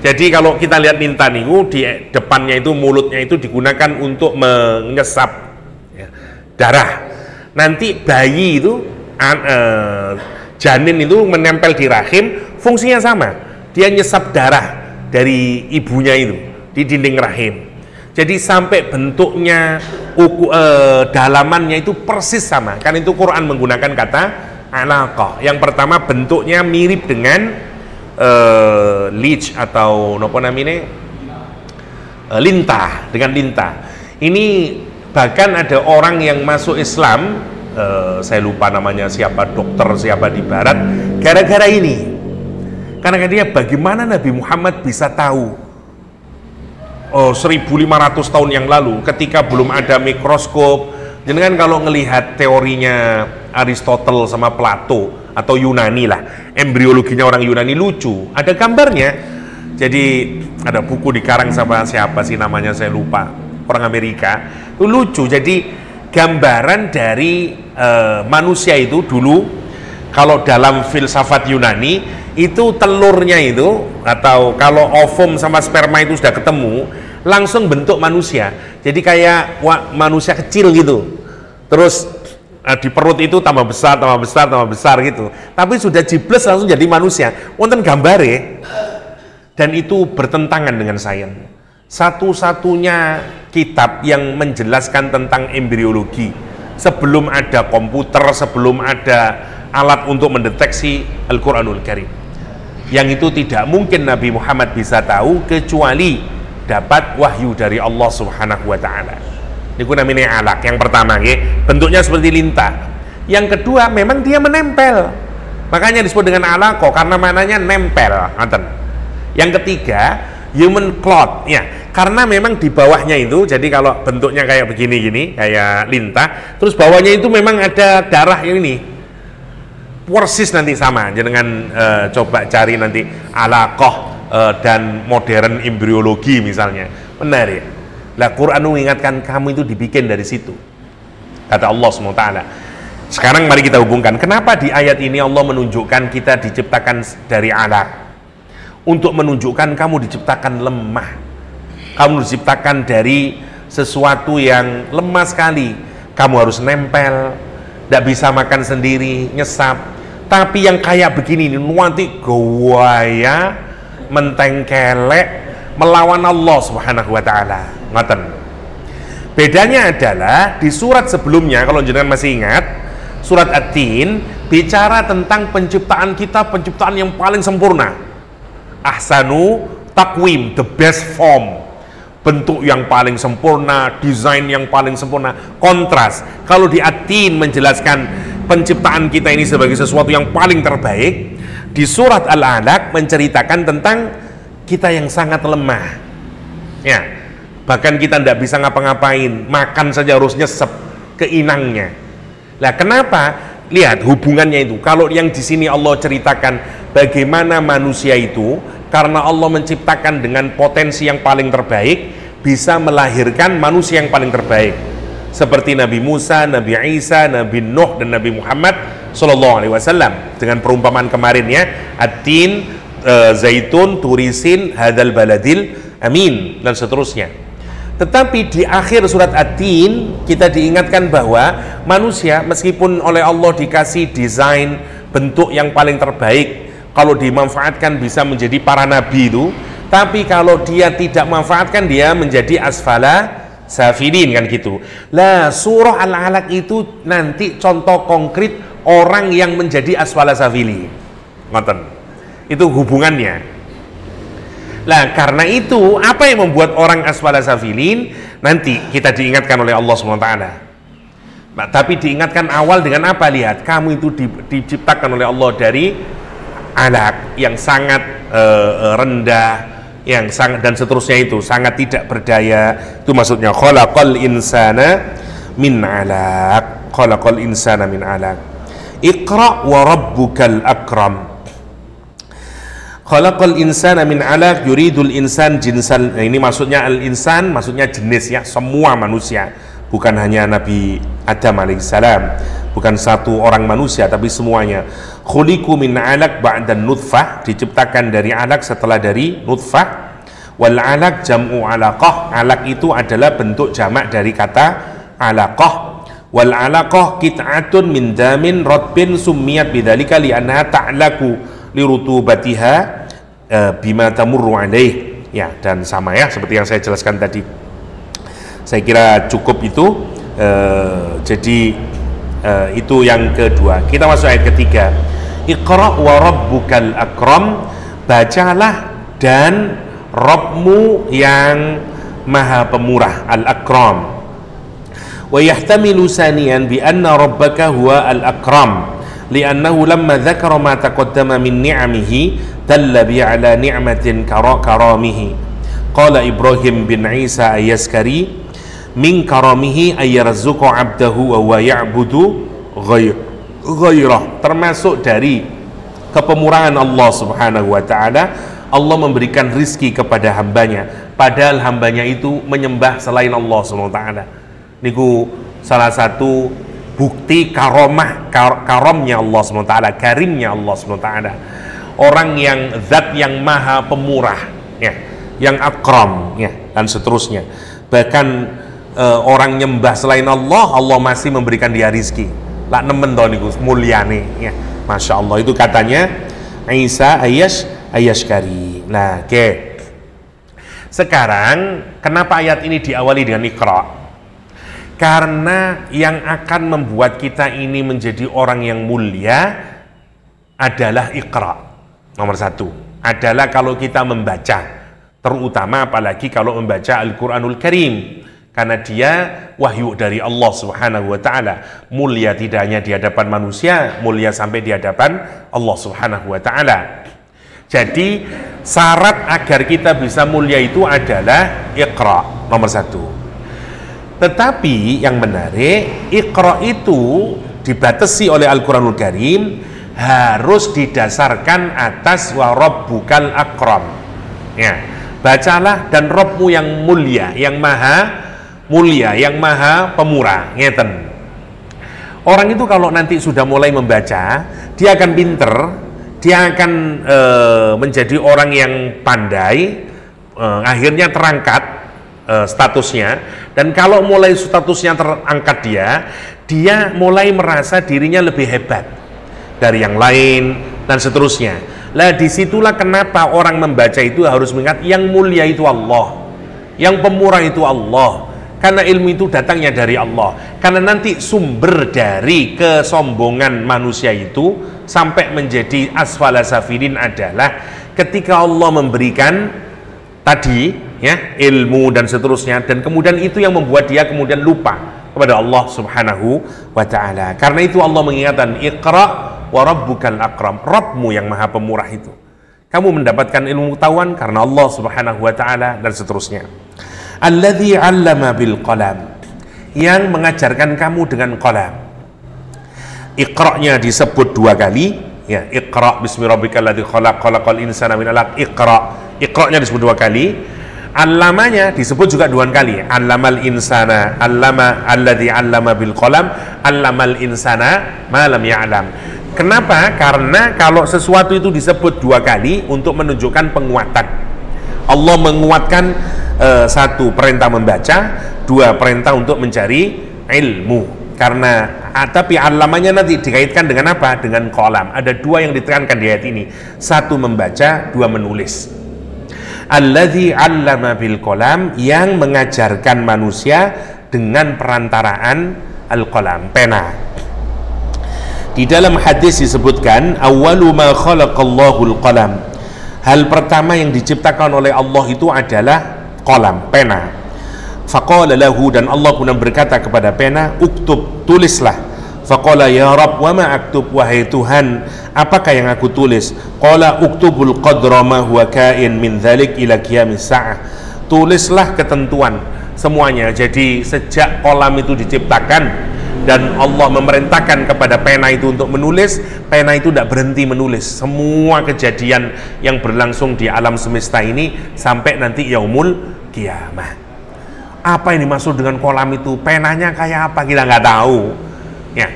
Jadi kalau kita lihat lintah niku, di depannya itu, mulutnya itu digunakan untuk mengesap darah. Nanti bayi itu janin itu menempel di rahim, fungsinya sama, dia nyesap darah dari ibunya itu di dinding rahim. Jadi sampai bentuknya, dalamannya itu persis sama. Kan itu Quran menggunakan kata alaqah. Yang pertama bentuknya mirip dengan leech atau apa namanya, lintah, dengan lintah. Ini bahkan ada orang yang masuk Islam, saya lupa namanya siapa, dokter siapa di barat, gara-gara ini. Karena dia, bagaimana Nabi Muhammad bisa tahu 1500 tahun yang lalu ketika belum ada mikroskop. Jangan kalau ngelihat teorinya Aristoteles sama Plato atau Yunani lah, embriologinya orang Yunani lucu, ada gambarnya. Jadi ada buku dikarang sama siapa sih namanya, saya lupa, orang Amerika, itu lucu. Jadi gambaran dari manusia itu dulu, kalau dalam filsafat Yunani itu telurnya itu, atau kalau ovum sama sperma itu sudah ketemu, langsung bentuk manusia. Jadi kayak manusia kecil gitu. Terus di perut itu tambah besar, tambah besar, tambah besar gitu. Tapi sudah jibles langsung jadi manusia. Wonten gambare. Dan itu bertentangan dengan sains. Satu-satunya kitab yang menjelaskan tentang embriologi sebelum ada komputer, sebelum ada alat untuk mendeteksi, Al-Quranul Karim. Yang itu tidak mungkin Nabi Muhammad bisa tahu kecuali dapat wahyu dari Allah Subhanahu wa Ta'ala. Ini namanya alaq. Yang pertama, bentuknya seperti lintah. Yang kedua, memang dia menempel, makanya disebut dengan alaqah, karena mananya nempel. Yang ketiga, human clot, ya, karena memang di bawahnya itu, jadi kalau bentuknya kayak begini-gini, kayak lintah, terus bawahnya itu memang ada darah yang ini, persis nanti sama. Dengan coba cari nanti alaqah dan modern embriologi misalnya, menarik. Lah Quran mengingatkan kamu itu dibikin dari situ, kata Allah SWT. Sekarang mari kita hubungkan, kenapa di ayat ini Allah menunjukkan kita diciptakan dari alaq, untuk menunjukkan kamu diciptakan lemah, kamu diciptakan dari sesuatu yang lemah sekali, kamu harus nempel, tidak bisa makan sendiri, nyesap. Tapi yang kayak begini ini nanti gawaya mentengkelek melawan Allah Subhanahu wa Ta'ala. Ngoten. Bedanya adalah di surat sebelumnya, kalau jenengan masih ingat, surat At-Tin bicara tentang penciptaan kita, penciptaan yang paling sempurna. Ahsanu takwim, the best form, bentuk yang paling sempurna, desain yang paling sempurna, kontras. Kalau di At-Tin menjelaskan penciptaan kita ini sebagai sesuatu yang paling terbaik, di surat Al-Alaq menceritakan tentang kita yang sangat lemah, ya, bahkan kita tidak bisa ngapa-ngapain, makan saja harus nyesep ke inangnya. Nah, kenapa? Lihat hubungannya itu. Kalau yang di sini Allah ceritakan bagaimana manusia itu, karena Allah menciptakan dengan potensi yang paling terbaik, bisa melahirkan manusia yang paling terbaik, seperti Nabi Musa, Nabi Isa, Nabi Nuh, dan Nabi Muhammad SAW. Dengan perumpamaan kemarin ya, At-Tin, Zaitun, Turisin, Hadal Baladil Amin, dan seterusnya. Tetapi di akhir surat At-Tin kita diingatkan bahwa manusia meskipun oleh Allah dikasih desain bentuk yang paling terbaik, kalau dimanfaatkan bisa menjadi para nabi itu, tapi kalau dia tidak manfaatkan dia menjadi asfala safilin, kan gitu. Lah surah Al-Alaq itu nanti contoh konkret orang yang menjadi asfala safilin. Ngoten. Itu hubungannya. Lah karena itu apa yang membuat orang asfala safilin? Nanti kita diingatkan oleh Allah SWT. Nah, tapi diingatkan awal dengan apa? Lihat, kamu itu diciptakan oleh Allah dari alaq yang sangat rendah, yang sangat, dan seterusnya itu sangat tidak berdaya. Itu maksudnya khalaqal insana min 'alaq. Khalaqal insana min 'alaq. Iqra wa rabbukal akram. Khalaqal insana min 'alaq yuridul insan jinsal. Nah, ini maksudnya al-insan, maksudnya jenis ya, semua manusia, bukan hanya Nabi Adam alaihissalam, bukan satu orang manusia tapi semuanya. Khuliqu min 'alaq ba'da nutfah, diciptakan dari 'alaq setelah dari nutfah. Wal 'alaq jam'u 'alaqah. 'Alaq itu adalah bentuk jamak dari kata 'alaqah. Wal 'alaqah qit'atun min damin ratbin summiyat bidzalika li'annaha ta'laqu lirutubatiha bima tamurru alaih. Ya, dan sama ya seperti yang saya jelaskan tadi. Saya kira cukup itu. Jadi itu yang kedua. Kita masuk ayat ketiga. Iqra wa rabbukal akram, bacalah dan Rabbmu yang maha pemurah, al-akram. Wa yahtamilu saniyan bi anna rabbaka huwa al-akram li'annahu lamma dzakara ma taqaddama min ni'amihi dalla bi ala ni'matin karamihi. Qala Ibrahim bin Isa Ayaskari min karamihi ayyarzuqa 'abdahu wa huwa ya'budu ghairah. Termasuk dari kepemurahan Allah Subhanahu wa taala, Allah memberikan rizki kepada hambanya padahal hambanya itu menyembah selain Allah Subhanahu wa taala. Niku salah satu bukti karomnya Allah SWT, karimnya Allah SWT. Orang yang zat yang maha pemurah ya, yang akram ya, dan seterusnya. Bahkan orang nyembah selain Allah, Allah masih memberikan dia rizki. Lak nemen to niku mulyane ya. Masya Allah, itu katanya Isa Ayaskari. Nah, oke. Sekarang kenapa ayat ini diawali dengan Iqra? Karena yang akan membuat kita ini menjadi orang yang mulia adalah Iqra. Nomor satu adalah kalau kita membaca, terutama apalagi kalau membaca Al-Quranul Karim, karena dia wahyu dari Allah Subhanahu wa ta'ala. Mulia tidak hanya di hadapan manusia, mulia sampai di hadapan Allah Subhanahu wa ta'ala. Jadi syarat agar kita bisa mulia itu adalah Iqra, nomor satu. Tetapi yang menarik, Iqra itu dibatasi oleh Al-Quranul Karim harus didasarkan atas wa rabbukal akram ya, bacalah dan Rabbmu yang mulia, yang maha mulia, yang maha pemurah. Ngeten. Orang itu kalau nanti sudah mulai membaca, dia akan pinter, dia akan menjadi orang yang pandai, akhirnya terangkat statusnya. Dan kalau mulai statusnya terangkat, dia mulai merasa dirinya lebih hebat dari yang lain dan seterusnya. Lah disitulah kenapa orang membaca itu harus mengingat yang mulia itu Allah, yang pemurah itu Allah, karena ilmu itu datangnya dari Allah. Karena nanti sumber dari kesombongan manusia itu sampai menjadi asfala safilin adalah ketika Allah memberikan tadi ya, ilmu dan seterusnya, dan kemudian itu yang membuat dia kemudian lupa kepada Allah Subhanahu wa ta'ala. Karena itu Allah mengingatkan Iqra wa rabbukal akram, Rabbmu yang maha pemurah itu. Kamu mendapatkan ilmu pengetahuan karena Allah Subhanahu wa ta'ala dan seterusnya. Alladzi 'allama bil qalam, yang mengajarkan kamu dengan qalam. Iqra-nya disebut dua kali ya, Iqra bismi rabbikal ladzi khalaq, khalaqal insana min 'alaq. Iqra-nya disebut dua kali. Allamanya disebut juga dua kali. Allamal insana, allama alladzi 'allama bil qalam, allamal insana ma lam ya'lam. Kenapa? Karena kalau sesuatu itu disebut dua kali untuk menunjukkan penguatan. Allah menguatkan satu, perintah membaca, dua, perintah untuk mencari ilmu. Karena tapi allamanya nanti dikaitkan dengan apa? Dengan qalam. Ada dua yang ditekankan di ayat ini. Satu membaca, dua menulis. Alladzi 'allama bil qalam, yang mengajarkan manusia dengan perantaraan al-qalam, pena. Di dalam hadis disebutkan awwalu ma khalaqallahu al-qalam, hal pertama yang diciptakan oleh Allah itu adalah qalam, pena. Faqala lahu, dan Allah pun berkata kepada pena, uktub, tulislah. Faqala ya Rabb wa ma aktub, wahai Tuhan, apakah yang aku tulis? Qala uktubul qadra ma huwa kain min dzalik ila qiyamis sa'ah, tulislah ketentuan semuanya. Jadi sejak kolam itu diciptakan dan Allah memerintahkan kepada pena itu untuk menulis, pena itu tidak berhenti menulis semua kejadian yang berlangsung di alam semesta ini sampai nanti yaumul kiamah. Apa yang dimaksud dengan kolam itu? Penanya kayak apa kita nggak tahu ya.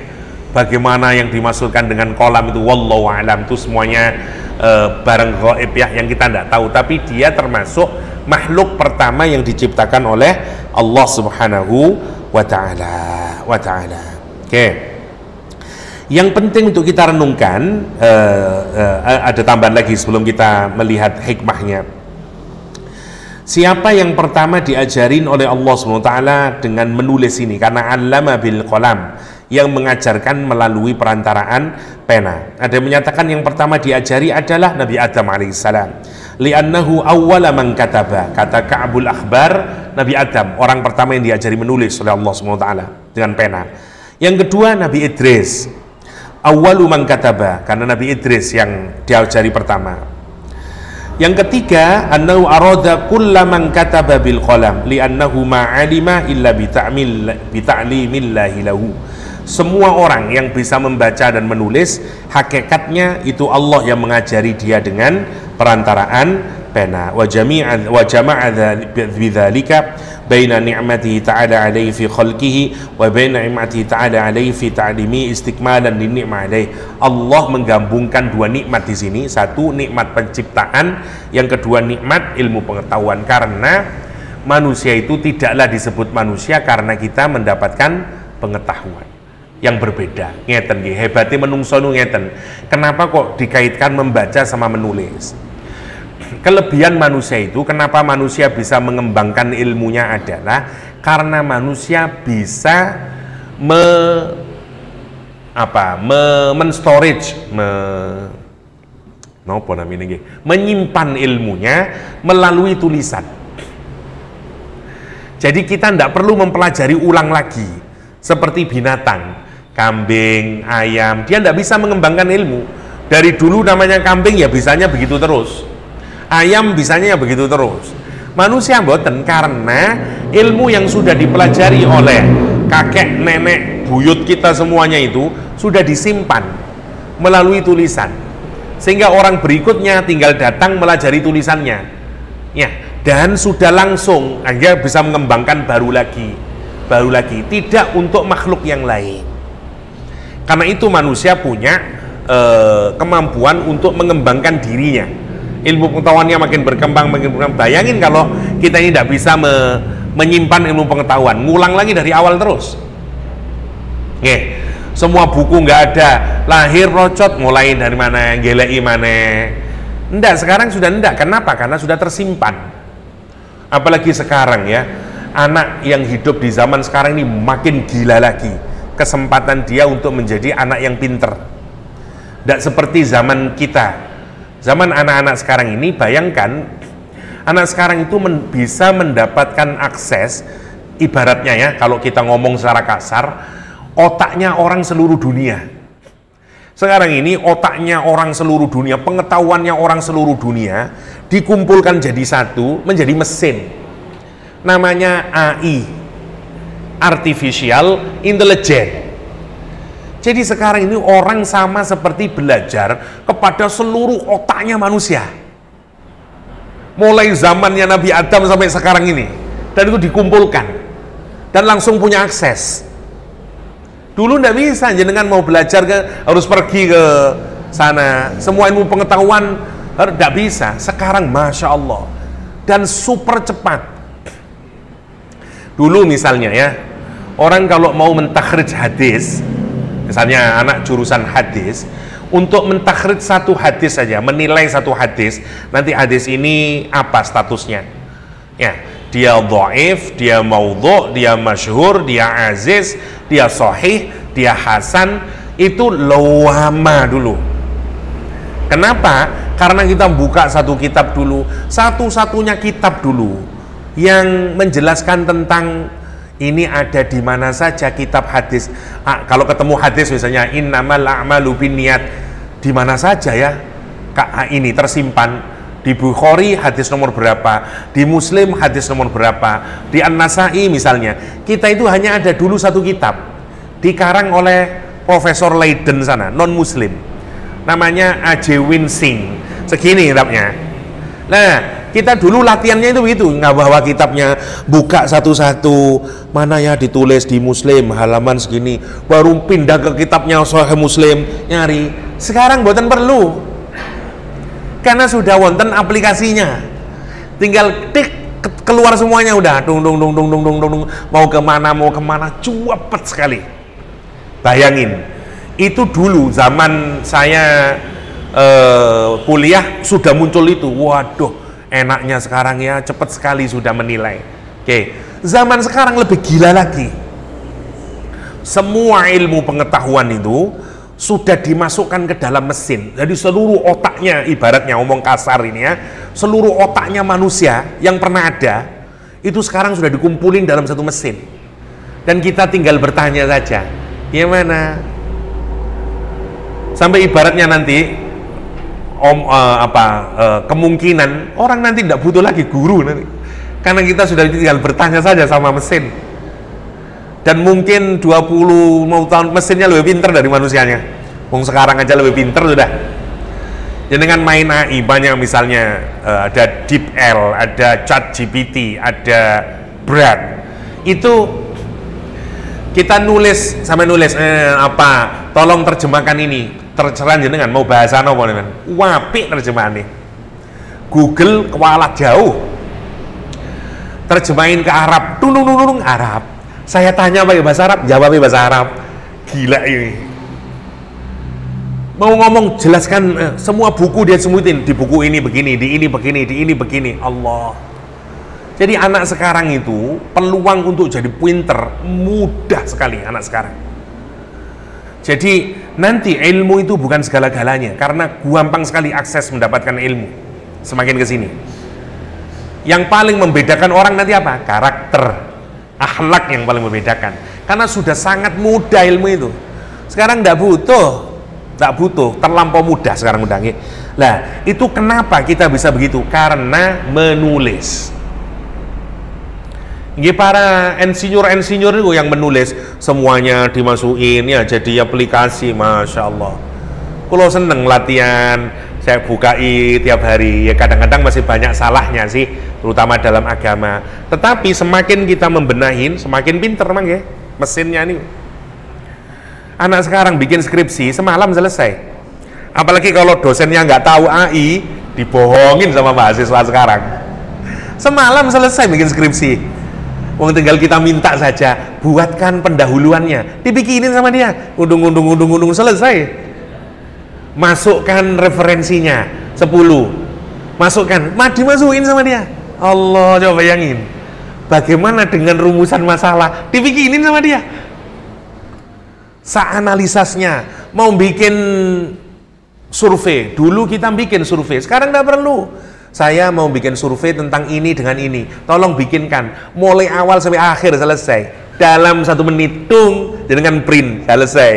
Bagaimana yang dimaksudkan dengan kolam itu, wallahu alam, itu semuanya barang gaib ya, yang kita tidak tahu. Tapi dia termasuk makhluk pertama yang diciptakan oleh Allah Subhanahu wa ta'ala. Oke. Yang penting untuk kita renungkan, ada tambahan lagi sebelum kita melihat hikmahnya. Siapa yang pertama diajarin oleh Allah SWT dengan menulis ini? Karena allama bil qalam, yang mengajarkan melalui perantaraan pena. Ada yang menyatakan yang pertama diajari adalah Nabi Adam alaihissalam. Li'annahu awwala man kataba. Kata Ka'bul Akhbar, Nabi Adam orang pertama yang diajari menulis oleh Allah SWT dengan pena. Yang kedua Nabi Idris, awwalu man kataba, karena Nabi Idris yang diajari pertama. Yang ketiga, annahu arada kullaman kataba bil qalam li'annahu ma'alima illa bita'limillahi lahu. Semua orang yang bisa membaca dan menulis, hakikatnya itu Allah yang mengajari dia dengan perantaraan pena. Wa jama'a bidzalika baina ni'matihi ta'ala alaihi fi khalqihi wa baina ni'matihi ta'ala alaihi fi ta'limi istikmalan li ni'mah alaihi. Allah menggabungkan dua nikmat di sini, satu nikmat penciptaan, yang kedua nikmat ilmu pengetahuan. Karena manusia itu tidaklah disebut manusia karena kita mendapatkan pengetahuan yang berbeda. Ngeten nggih, hebatnya menungso nu ngeten. Kenapa kok dikaitkan membaca sama menulis? Kelebihan manusia itu, kenapa manusia bisa mengembangkan ilmunya adalah karena manusia bisa menyimpan ilmunya melalui tulisan. Jadi kita tidak perlu mempelajari ulang lagi seperti binatang, kambing, ayam, dia tidak bisa mengembangkan ilmu. Dari dulu namanya kambing ya bisanya begitu terus, ayam bisanya ya begitu terus. Manusia mboten, karena ilmu yang sudah dipelajari oleh kakek, nenek, buyut kita semuanya itu sudah disimpan melalui tulisan, sehingga orang berikutnya tinggal datang melajari tulisannya ya, dan sudah langsung aja bisa mengembangkan baru lagi, tidak untuk makhluk yang lain. Karena itu manusia punya kemampuan untuk mengembangkan dirinya. Ilmu pengetahuannya makin berkembang. Bayangin kalau kita ini tidak bisa menyimpan ilmu pengetahuan, ngulang lagi dari awal terus. Semua buku nggak ada, lahir rocot, mulai dari mana, gelei mana. Enggak, sekarang sudah enggak. Kenapa? Karena sudah tersimpan. Apalagi sekarang ya, anak yang hidup di zaman sekarang ini makin gila lagi kesempatan dia untuk menjadi anak yang pinter. Tidak seperti zaman kita. Zaman anak-anak sekarang ini, bayangkan anak sekarang itu bisa mendapatkan akses, ibaratnya ya, kalau kita ngomong secara kasar, otaknya orang seluruh dunia. Sekarang ini otaknya orang seluruh dunia, pengetahuannya orang seluruh dunia dikumpulkan jadi satu, menjadi mesin. Namanya AI, Artificial Intelligence. Jadi sekarang ini orang sama seperti belajar kepada seluruh otaknya manusia. Mulai zamannya Nabi Adam sampai sekarang ini. Dan itu dikumpulkan. Dan langsung punya akses. Dulu tidak bisa, jenengan mau belajar harus pergi ke sana. Semua ilmu pengetahuan tidak bisa. Sekarang Masya Allah. Dan super cepat. Dulu misalnya ya, orang kalau mau mentakhrij hadis, misalnya anak jurusan hadis, untuk mentakhrij satu hadis saja, menilai satu hadis, nanti hadis ini apa statusnya ya, dia dhaif, dia maudhu', dia masyhur, dia aziz, dia sahih, dia hasan, itu lama dulu. Kenapa? Karena kita buka satu kitab dulu, satu-satunya kitab dulu yang menjelaskan tentang ini ada di mana saja kitab hadis. Kalau ketemu hadis misalnya innamal a'malu binniyat, di mana saja ya ini tersimpan Di Bukhari hadis nomor berapa, di Muslim hadis nomor berapa, di An-Nasai misalnya. Kita itu hanya ada dulu satu kitab dikarang oleh Profesor Leiden sana, non muslim, namanya A.J. Winsing, segini kitabnya. Nah, kita dulu latihannya itu begitu, nggak bawa kitabnya, buka satu-satu, mana ya ditulis di Muslim halaman segini, baru pindah ke kitabnya Sahih Muslim nyari. Sekarang buatan perlu, karena sudah wonten aplikasinya, tinggal tik keluar semuanya udah, mau kemana, cepet sekali. Bayangin, itu dulu zaman saya kuliah sudah muncul itu. Waduh, enaknya sekarang ya, cepet sekali sudah menilai. Oke, zaman sekarang lebih gila lagi. Semua ilmu pengetahuan itu sudah dimasukkan ke dalam mesin. Jadi seluruh otaknya, ibaratnya omong kasar ini ya, seluruh otaknya manusia yang pernah ada itu sekarang sudah dikumpulin dalam satu mesin. Dan kita tinggal bertanya saja, gimana? Sampai ibaratnya nanti kemungkinan orang nanti tidak butuh lagi guru nanti, karena kita sudah tinggal bertanya saja sama mesin. Dan mungkin 20 mau tahun mesinnya lebih pinter dari manusianya. Wong sekarang aja lebih pinter sudah. Jadi dengan main AI banyak, misalnya ada DeepL, ada ChatGPT, ada Brad. Itu kita nulis sampai nulis tolong terjemahkan ini, terserah jenengan mau bahasa apa dengan wapi terjemahannya. Google kewala jauh, terjemahin ke Arab, Arab. Saya tanya pakai bahasa Arab, jawabnya bahasa Arab. Gila ini. Mau ngomong jelaskan semua buku dia semutin, di buku ini begini, di ini begini, di ini begini. Allah. Jadi anak sekarang itu peluang untuk jadi pinter mudah sekali anak sekarang. Jadi nanti ilmu itu bukan segala-galanya, karena gampang sekali akses mendapatkan ilmu. Semakin ke sini, yang paling membedakan orang nanti apa? Karakter, akhlak yang paling membedakan. Karena sudah sangat mudah ilmu itu. Sekarang tidak butuh, terlampau mudah sekarang udah. Nah, itu kenapa kita bisa begitu? Karena menulis. Para insinyur itu yang menulis semuanya dimasukin ya jadi aplikasi, masya Allah. Kalau seneng latihan, saya bukai tiap hari. Ya kadang-kadang masih banyak salahnya sih, terutama dalam agama. Tetapi semakin kita membenahin, semakin pinter mang ya mesinnya nih. Anak sekarang bikin skripsi semalam selesai. Apalagi kalau dosennya nggak tahu AI, dibohongin sama mahasiswa sekarang. Semalam selesai bikin skripsi. Wong tinggal kita minta saja, buatkan pendahuluannya, dibikinin sama dia, undung, selesai. Masukkan referensinya 10, masukkan, dimasukin sama dia. Allah, coba bayangin, bagaimana dengan rumusan masalah, dibikinin sama dia. Analisasnya, mau bikin survei, dulu kita bikin survei, sekarang nggak perlu. Saya mau bikin survei tentang ini dengan ini, tolong bikinkan mulai awal sampai akhir, selesai dalam 1 menit, dengan print, selesai.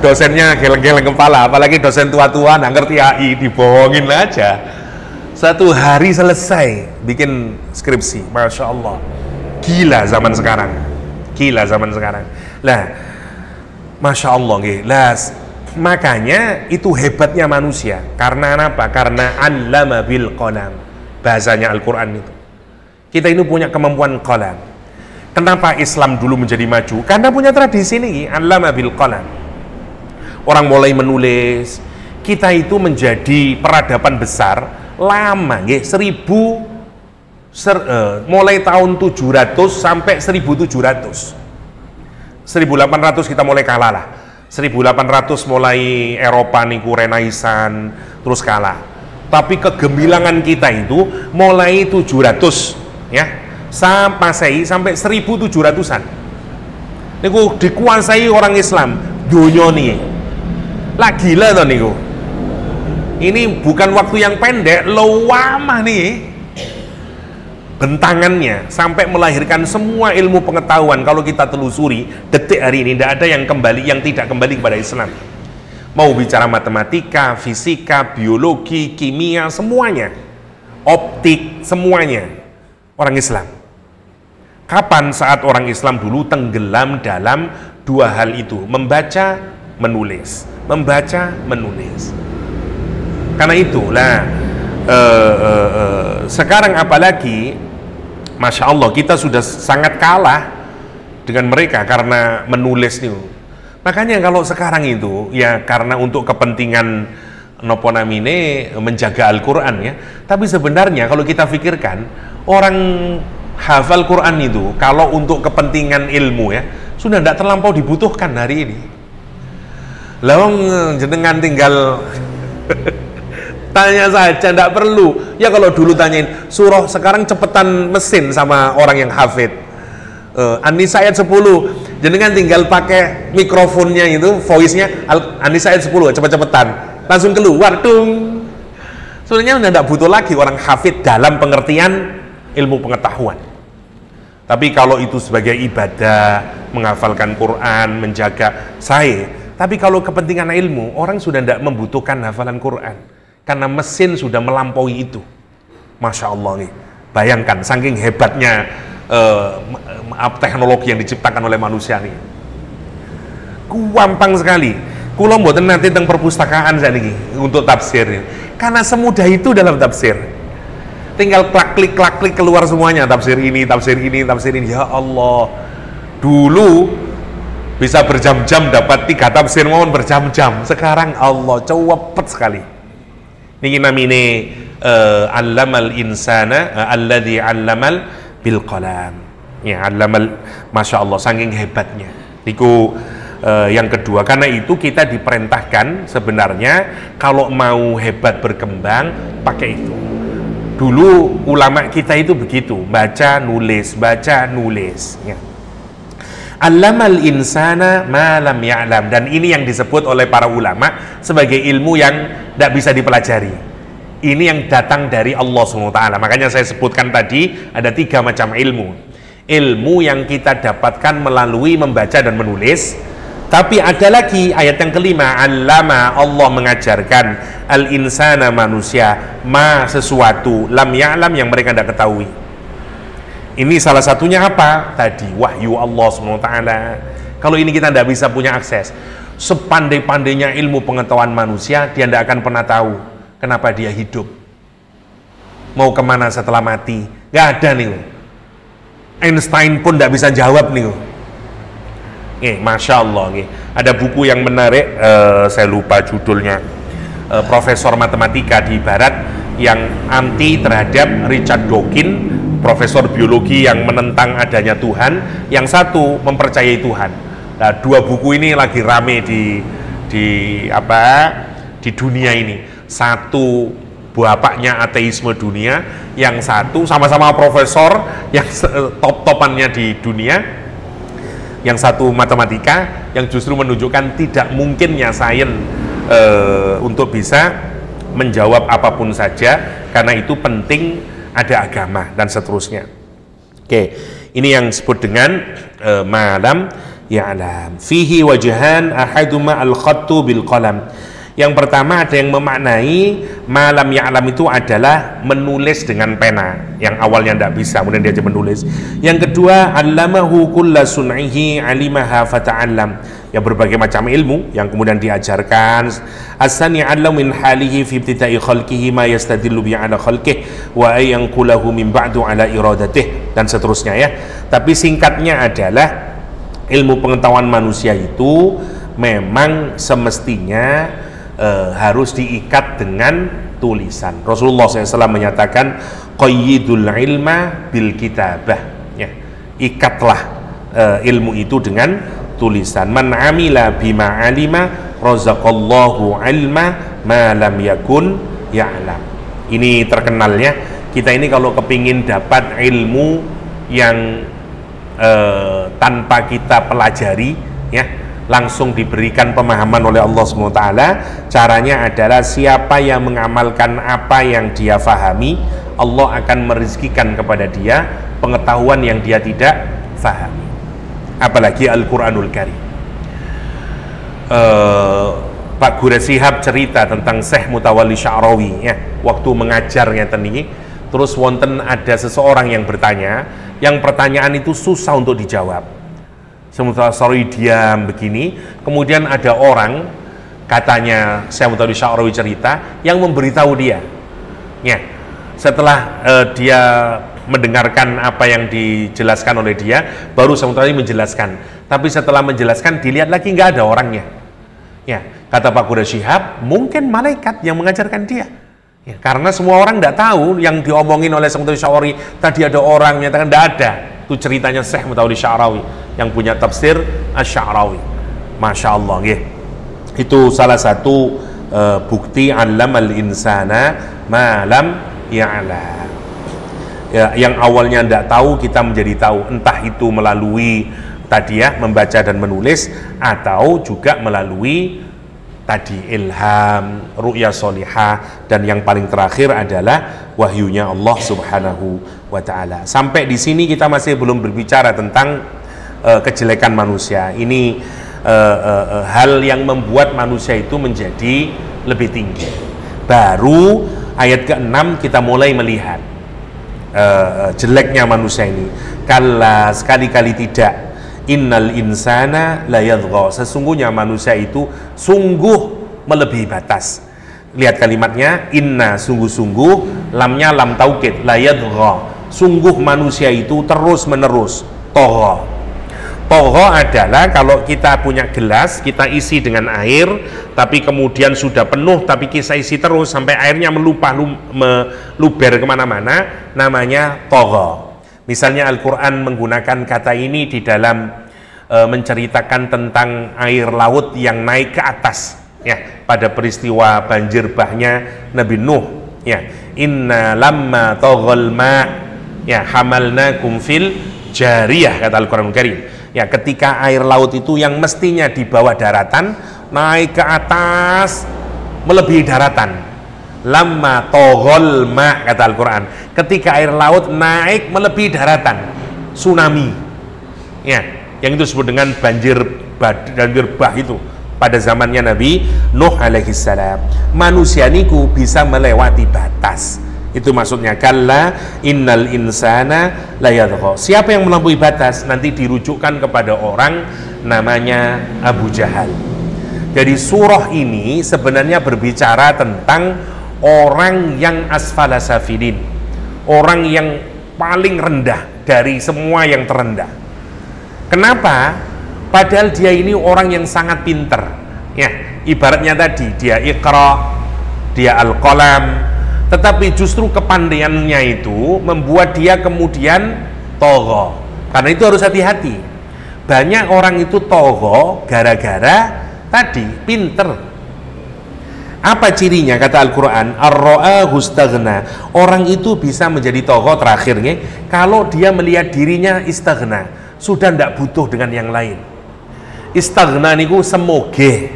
Dosennya geleng-geleng kepala, apalagi dosen tua-tua nggak ngerti AI, dibohongin aja. 1 hari selesai bikin skripsi, masya Allah. Gila zaman sekarang, Lah, masya Allah, makanya itu hebatnya manusia. Karena apa? Karena 'allama bil qalam, bahasanya Al-Quran itu. Kita ini punya kemampuan qalam. Kenapa Islam dulu menjadi maju? Karena punya tradisi ini, 'allama bil qalam. Orang mulai menulis, kita itu menjadi peradaban besar lama, mulai tahun 700 sampai 1700. 1800 kita mulai kalah lah. 1800 mulai Eropa niku Renaisan terus kalah. Tapi kegemilangan kita itu mulai 700 ya, sampai 1700-an. Niku dikuasai orang Islam dunia nih. Lah gila toh niku. Ini bukan waktu yang pendek, lama nih. Bentangannya sampai melahirkan semua ilmu pengetahuan. Kalau kita telusuri detik hari ini tidak ada yang tidak kembali kepada Islam. Mau bicara matematika, fisika, biologi, kimia, semuanya. Optik, semuanya. Orang Islam. Kapan saat orang Islam dulu tenggelam dalam dua hal itu? Membaca, menulis. Membaca, menulis. Karena itulah sekarang apalagi, Masya Allah, kita sudah sangat kalah dengan mereka karena menulis nih. Makanya kalau sekarang itu ya karena untuk kepentingan nopo namine menjaga Al-Quran ya. Tapi sebenarnya kalau kita pikirkan, orang hafal Quran itu kalau untuk kepentingan ilmu ya sudah tidak terlampau dibutuhkan hari ini. Lawang jenengan tinggal tanya saja, tidak perlu. Ya kalau dulu tanyain surah, sekarang cepetan mesin sama orang yang hafid. An-Nisa ayat 10, jenengan tinggal pakai mikrofonnya itu, voice-nya An-Nisa ayat 10, cepet-cepetan langsung keluar dung. Sebenarnya udah tidak butuh lagi orang hafid dalam pengertian ilmu pengetahuan. Tapi kalau itu sebagai ibadah, menghafalkan Quran, menjaga saya. Tapi kalau kepentingan ilmu, orang sudah tidak membutuhkan hafalan Quran karena mesin sudah melampaui itu. Masya Allah nih, bayangkan saking hebatnya teknologi yang diciptakan oleh manusia nih. Gampang sekali. Kulo mboten nanti tentang perpustakaan saya nih untuk tafsir. Karena semudah itu dalam tafsir. Tinggal klik keluar semuanya, tafsir ini, tafsir ini, tafsir ini. Ya Allah. Dulu bisa berjam-jam dapat 3 tafsir mohon berjam-jam. Sekarang Allah cepet sekali. Niki namine allamal insana alladzi allamal bil qalam. Ya, allamal, Masya Allah, saking hebatnya. Niku yang kedua, karena itu kita diperintahkan sebenarnya kalau mau hebat berkembang pakai itu. Dulu ulama kita itu begitu, baca nulis ya. Allamal insana ma lam ya'lam, dan ini yang disebut oleh para ulama sebagai ilmu yang tidak bisa dipelajari. Ini yang datang dari Allah SWT. Makanya saya sebutkan tadi ada 3 macam ilmu. Ilmu yang kita dapatkan melalui membaca dan menulis. Tapi ada lagi ayat yang kelima, allama, Allah mengajarkan al-insana, manusia, ma, sesuatu, lam ya'lam, yang mereka tidak ketahui. Ini salah satunya apa? Tadi wahyu Allah SWT. Kalau ini kita tidak bisa punya akses. Sepandai-pandainya ilmu pengetahuan manusia, dia tidak akan pernah tahu kenapa dia hidup, mau kemana setelah mati. Nggak ada nih. Einstein pun tidak bisa jawab nih. Masya Allah nih. Ada buku yang menarik, saya lupa judulnya, profesor matematika di barat yang anti terhadap Richard Dawkins, profesor biologi yang menentang adanya Tuhan, yang satu mempercayai Tuhan. Nah, 2 buku ini lagi rame di dunia ini. Satu bapaknya ateisme dunia, yang satu sama-sama profesor yang top-topannya di dunia, yang satu matematika, yang justru menunjukkan tidak mungkinnya sains untuk bisa menjawab apapun saja, karena itu penting ada agama dan seterusnya. Oke, ini yang disebut dengan malam ya'lam. Fihi wajhan ahaduma al-khattu bil qalam. Yang pertama ada yang memaknai malam ya'lam itu adalah menulis dengan pena, yang awalnya tidak bisa, kemudian dia menulis. Yang kedua, allamahu kulla sun'ihi alimaha fata'allam, yang berbagai macam ilmu yang kemudian diajarkan. As-sani 'allam min halihi fi ibtida'i khalqihi ma yastadillu bi 'ala khalqihi wa ayanqulahu min ba'du 'ala iradatih, dan seterusnya ya. Tapi singkatnya adalah ilmu pengetahuan manusia itu memang semestinya harus diikat dengan tulisan. Rasulullah SAW menyatakan qayyidul ilma bil kitabah, ya. Ikatlah ilmu itu dengan tulisan. Man amila bima alima razaqallahu ilma ma lam yakun ya'lam. Ini terkenalnya kita ini kalau kepingin dapat ilmu yang tanpa kita pelajari, ya, langsung diberikan pemahaman oleh Allah SWT, caranya adalah siapa yang mengamalkan apa yang dia fahami, Allah akan merizkikan kepada dia pengetahuan yang dia tidak fahami. Apalagi Al-Quranul Karim. Pak Guru Shihab cerita tentang Syekh Mutawalli Sya'rawi ya, waktu mengajar ngeten niki, terus wonten ada seseorang yang bertanya, yang pertanyaan itu susah untuk dijawab. Sementara Sya'rawi diam begini, kemudian ada orang, katanya Syekh Mutawalli Sya'rawi cerita, yang memberitahu dia. Ya, setelah dia mendengarkan apa yang dijelaskan oleh dia, baru Syekh Mutawalli menjelaskan. Tapi setelah menjelaskan, dilihat lagi nggak ada orangnya. Ya, kata Pak Guru Shihab, mungkin malaikat yang mengajarkan dia. Ya, karena semua orang tidak tahu yang diomongin oleh Syekh Mutawalli Sya'rawi. Tadi ada orang menyatakan tidak ada. Itu ceritanya Syekh Mutawalli Sya'rawi yang punya tafsir Asy-Sya'rawi. Masya Allah, ya. Itu salah satu bukti allamal insana ma lam ya'lam. Ya, yang awalnya tidak tahu kita menjadi tahu, entah itu melalui tadi ya membaca dan menulis, atau juga melalui tadi ilham, ru'ya solihah, dan yang paling terakhir adalah wahyunya Allah Subhanahu wa ta'ala. Sampai di sini kita masih belum berbicara tentang kejelekan manusia. Ini hal yang membuat manusia itu menjadi lebih tinggi. Baru ayat ke-6 kita mulai melihat jeleknya manusia ini. Kalla, sekali-kali tidak. Innal insana la yadgha, sesungguhnya manusia itu sungguh melebihi batas. Lihat kalimatnya, inna, sungguh-sungguh, lamnya lam taukid, la yadgha, sungguh manusia itu terus menerus togha. Togha adalah kalau kita punya gelas, kita isi dengan air, tapi kemudian sudah penuh, tapi kita isi terus sampai airnya meluber kemana-mana, namanya togha. Misalnya Al-Quran menggunakan kata ini di dalam menceritakan tentang air laut yang naik ke atas, ya, pada peristiwa banjir bahnya Nabi Nuh, ya, inna lamma taghal ma, ya, hamalnakum fil jariyah, kata Al-Quran Karim. Ya, ketika air laut itu yang mestinya di bawah daratan naik ke atas melebihi daratan. Lamma toghol ma, kata Al-Quran, ketika air laut naik melebihi daratan, tsunami, ya, yang itu disebut dengan banjir bah itu pada zamannya Nabi Nuh alaihissalam. Manusia niku bisa melewati batas, itu maksudnya kalla innal insana la yadgha. Siapa yang melampaui batas nanti dirujukkan kepada orang namanya Abu Jahal. Jadi surah ini sebenarnya berbicara tentang orang yang asfala safilin, orang yang paling rendah dari semua yang terendah. Kenapa? Padahal dia ini orang yang sangat pinter, ya, ibaratnya tadi dia Iqra, dia Al-Qalam, tetapi justru kepandaiannya itu membuat dia kemudian togha. Karena itu harus hati-hati. Banyak orang itu togha gara-gara tadi pinter. Apa cirinya? Kata Al-Quran, ar-ra'ahu istaghna, orang itu bisa menjadi tokoh terakhirnya kalau dia melihat dirinya istaghna, sudah tidak butuh dengan yang lain. Istaghna niku semoge,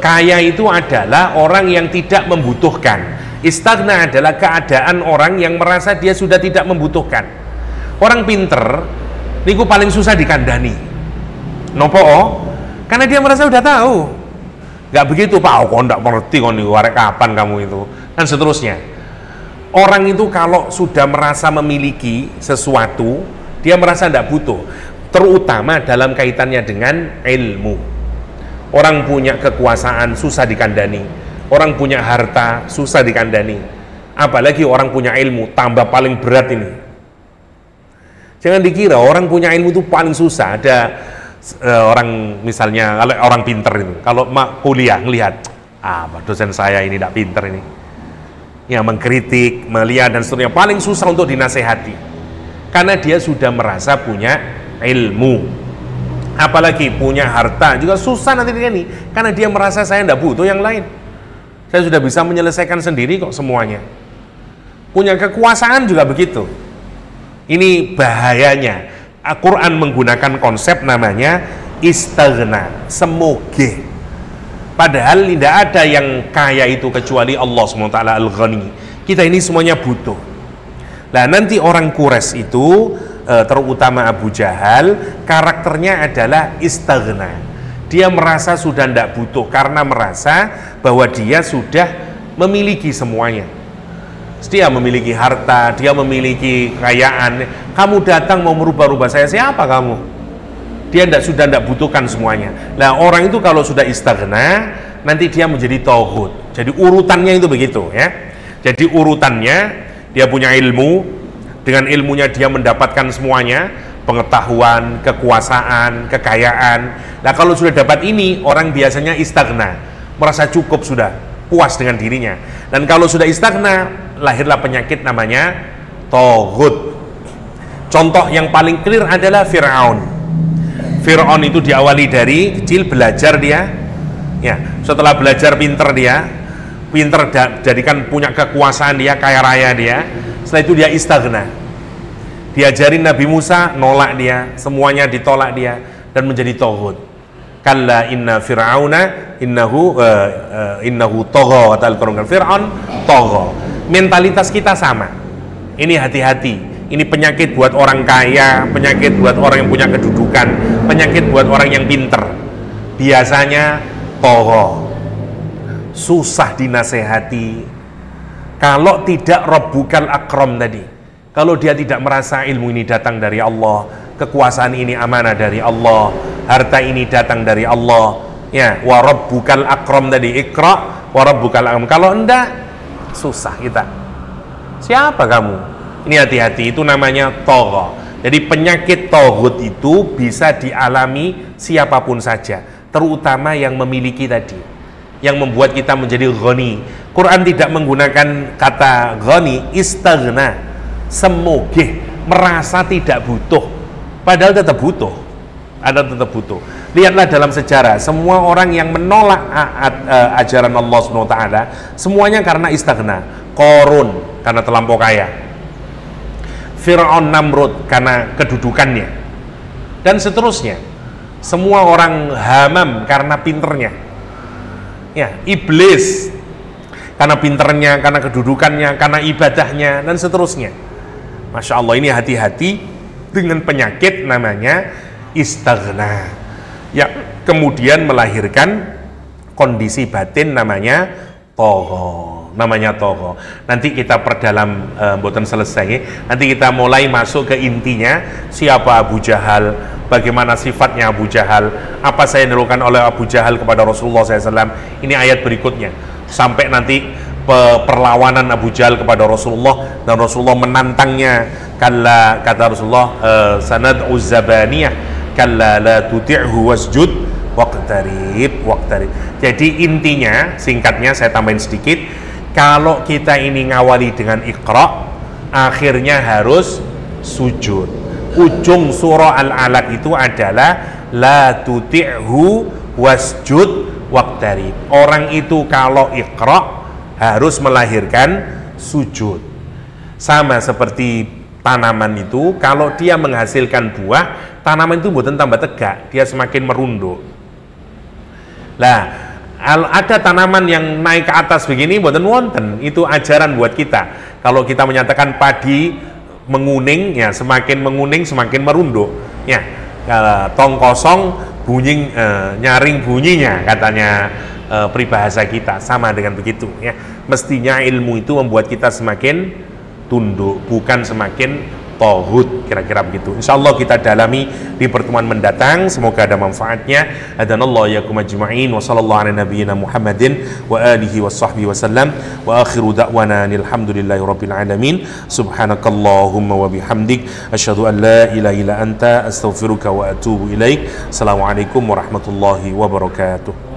kaya itu adalah orang yang tidak membutuhkan. Istaghna adalah keadaan orang yang merasa dia sudah tidak membutuhkan. Orang pinter niku paling susah dikandani. Nopo? Karena dia merasa sudah tahu. Gak begitu, Pak, kok ndak ngerti kok niku, arek kapan kamu itu, dan seterusnya. Orang itu kalau sudah merasa memiliki sesuatu, dia merasa ndak butuh, terutama dalam kaitannya dengan ilmu. Orang punya kekuasaan susah dikandani, orang punya harta susah dikandani, apalagi orang punya ilmu, tambah paling berat ini. Jangan dikira orang punya ilmu itu paling susah. Ada orang misalnya, kalau orang pinter itu, kalau kuliah ngelihat, dosen saya ini tidak pinter ini, ya, mengkritik, melihat dan seterusnya, paling susah untuk dinasehati karena dia sudah merasa punya ilmu. Apalagi punya harta juga susah nanti ini, karena dia merasa saya tidak butuh yang lain, saya sudah bisa menyelesaikan sendiri kok semuanya. Punya kekuasaan juga begitu. Ini bahayanya. Al-Quran menggunakan konsep namanya istaghna, semoge. Padahal tidak ada yang kaya itu kecuali Allah SWT Al-Ghani. Kita ini semuanya butuh. Nah, nanti orang Quraisy itu terutama Abu Jahal, karakternya adalah istaghna. Dia merasa sudah tidak butuh karena merasa bahwa dia sudah memiliki semuanya. Dia memiliki harta, dia memiliki kekayaan. Kamu datang mau merubah-rubah saya, siapa kamu? Dia sudah tidak butuhkan semuanya. Nah, orang itu kalau sudah istighna, nanti dia menjadi tauhid. Jadi urutannya itu begitu ya. Jadi urutannya, dia punya ilmu, dengan ilmunya dia mendapatkan semuanya, pengetahuan, kekuasaan, kekayaan. Nah, kalau sudah dapat ini, orang biasanya istighna, merasa cukup sudah, puas dengan dirinya. Dan kalau sudah istighna, lahirlah penyakit namanya tauhid. Contoh yang paling clear adalah Fir'aun. Fir'aun itu diawali dari kecil, belajar dia. Ya, setelah belajar pinter dia, jadikan punya kekuasaan dia, kaya raya dia. Setelah itu dia istighna. Diajarin Nabi Musa, nolak dia, semuanya ditolak dia dan menjadi tauhid. Kalla inna fir'auna innahu tagha, kata Al-Qur'an. Fir'aun tagha. Mentalitas kita sama. Ini hati-hati. Ini penyakit buat orang kaya, penyakit buat orang yang punya kedudukan, penyakit buat orang yang pinter. Biasanya tagha. Susah dinasehati. Kalau tidak Rabbukal Akram tadi, kalau dia tidak merasa ilmu ini datang dari Allah, kekuasaan ini amanah dari Allah, harta ini datang dari Allah, ya, wa Rabbukal Akram tadi, Iqra wa Rabbukal Akram. Kalau enggak, susah kita. Siapa kamu? Ini hati-hati, itu namanya tagha. Jadi penyakit tauhid itu bisa dialami siapapun saja, terutama yang memiliki tadi, yang membuat kita menjadi ghani. Quran tidak menggunakan kata ghani, istaghna, semogeh, merasa tidak butuh, padahal tetap butuh. Ada tetap butuh. Lihatlah dalam sejarah, semua orang yang menolak ajaran Allah SWT, semuanya karena istaghna. Qarun karena terlampau kaya, Fir'aun, Namrud karena kedudukannya, dan seterusnya. Semua orang Hamam karena pinternya, ya, Iblis karena pinternya, karena kedudukannya, karena ibadahnya, dan seterusnya. Masya Allah, ini hati-hati dengan penyakit namanya istighna, ya, kemudian melahirkan kondisi batin namanya tagha. Nanti kita perdalam, mboten selesai. Nanti kita mulai masuk ke intinya, siapa Abu Jahal, bagaimana sifatnya Abu Jahal, apa saya dilakukan oleh Abu Jahal kepada Rasulullah SAW. Ini ayat berikutnya, sampai nanti perlawanan Abu Jahal kepada Rasulullah, dan Rasulullah menantangnya. Kalla, kata Rasulullah, sanad'u zabaniyah, kalla la tuti'hu wasjud waqtarib. Jadi intinya, singkatnya saya tambahin sedikit, kalau kita ini ngawali dengan Iqra, akhirnya harus sujud. Ujung surah Al-Alaq itu adalah la tuti'hu wasjud waqtarib. Orang itu kalau Iqra harus melahirkan sujud. Sama seperti tanaman itu, kalau dia menghasilkan buah, tanaman itu bukan tambah tegak, dia semakin merunduk. Nah, ada tanaman yang naik ke atas begini, bukan wonten. Itu ajaran buat kita. Kalau kita menyatakan padi menguning, ya, semakin menguning semakin merunduk, ya. Tong kosong bunyi, nyaring bunyinya, katanya peribahasa kita. Sama dengan begitu, ya. Mestinya ilmu itu membuat kita semakin tunduk, bukan semakin tauhid, kira-kira begitu. Insyaallah kita dalami di pertemuan mendatang. Semoga ada manfaatnya. Hadanallahu iyyakum ajma'in wa sallallahu ala nabiyyina Muhammadin wa alihi washabbihi wasallam wa akhiru da'wana alhamdulillahi rabbil alamin. Subhanakallahumma wa bihamdik asyhadu an la ilaha illa anta astaghfiruka wa atubu ilaik. Assalamualaikum warahmatullahi wabarakatuh.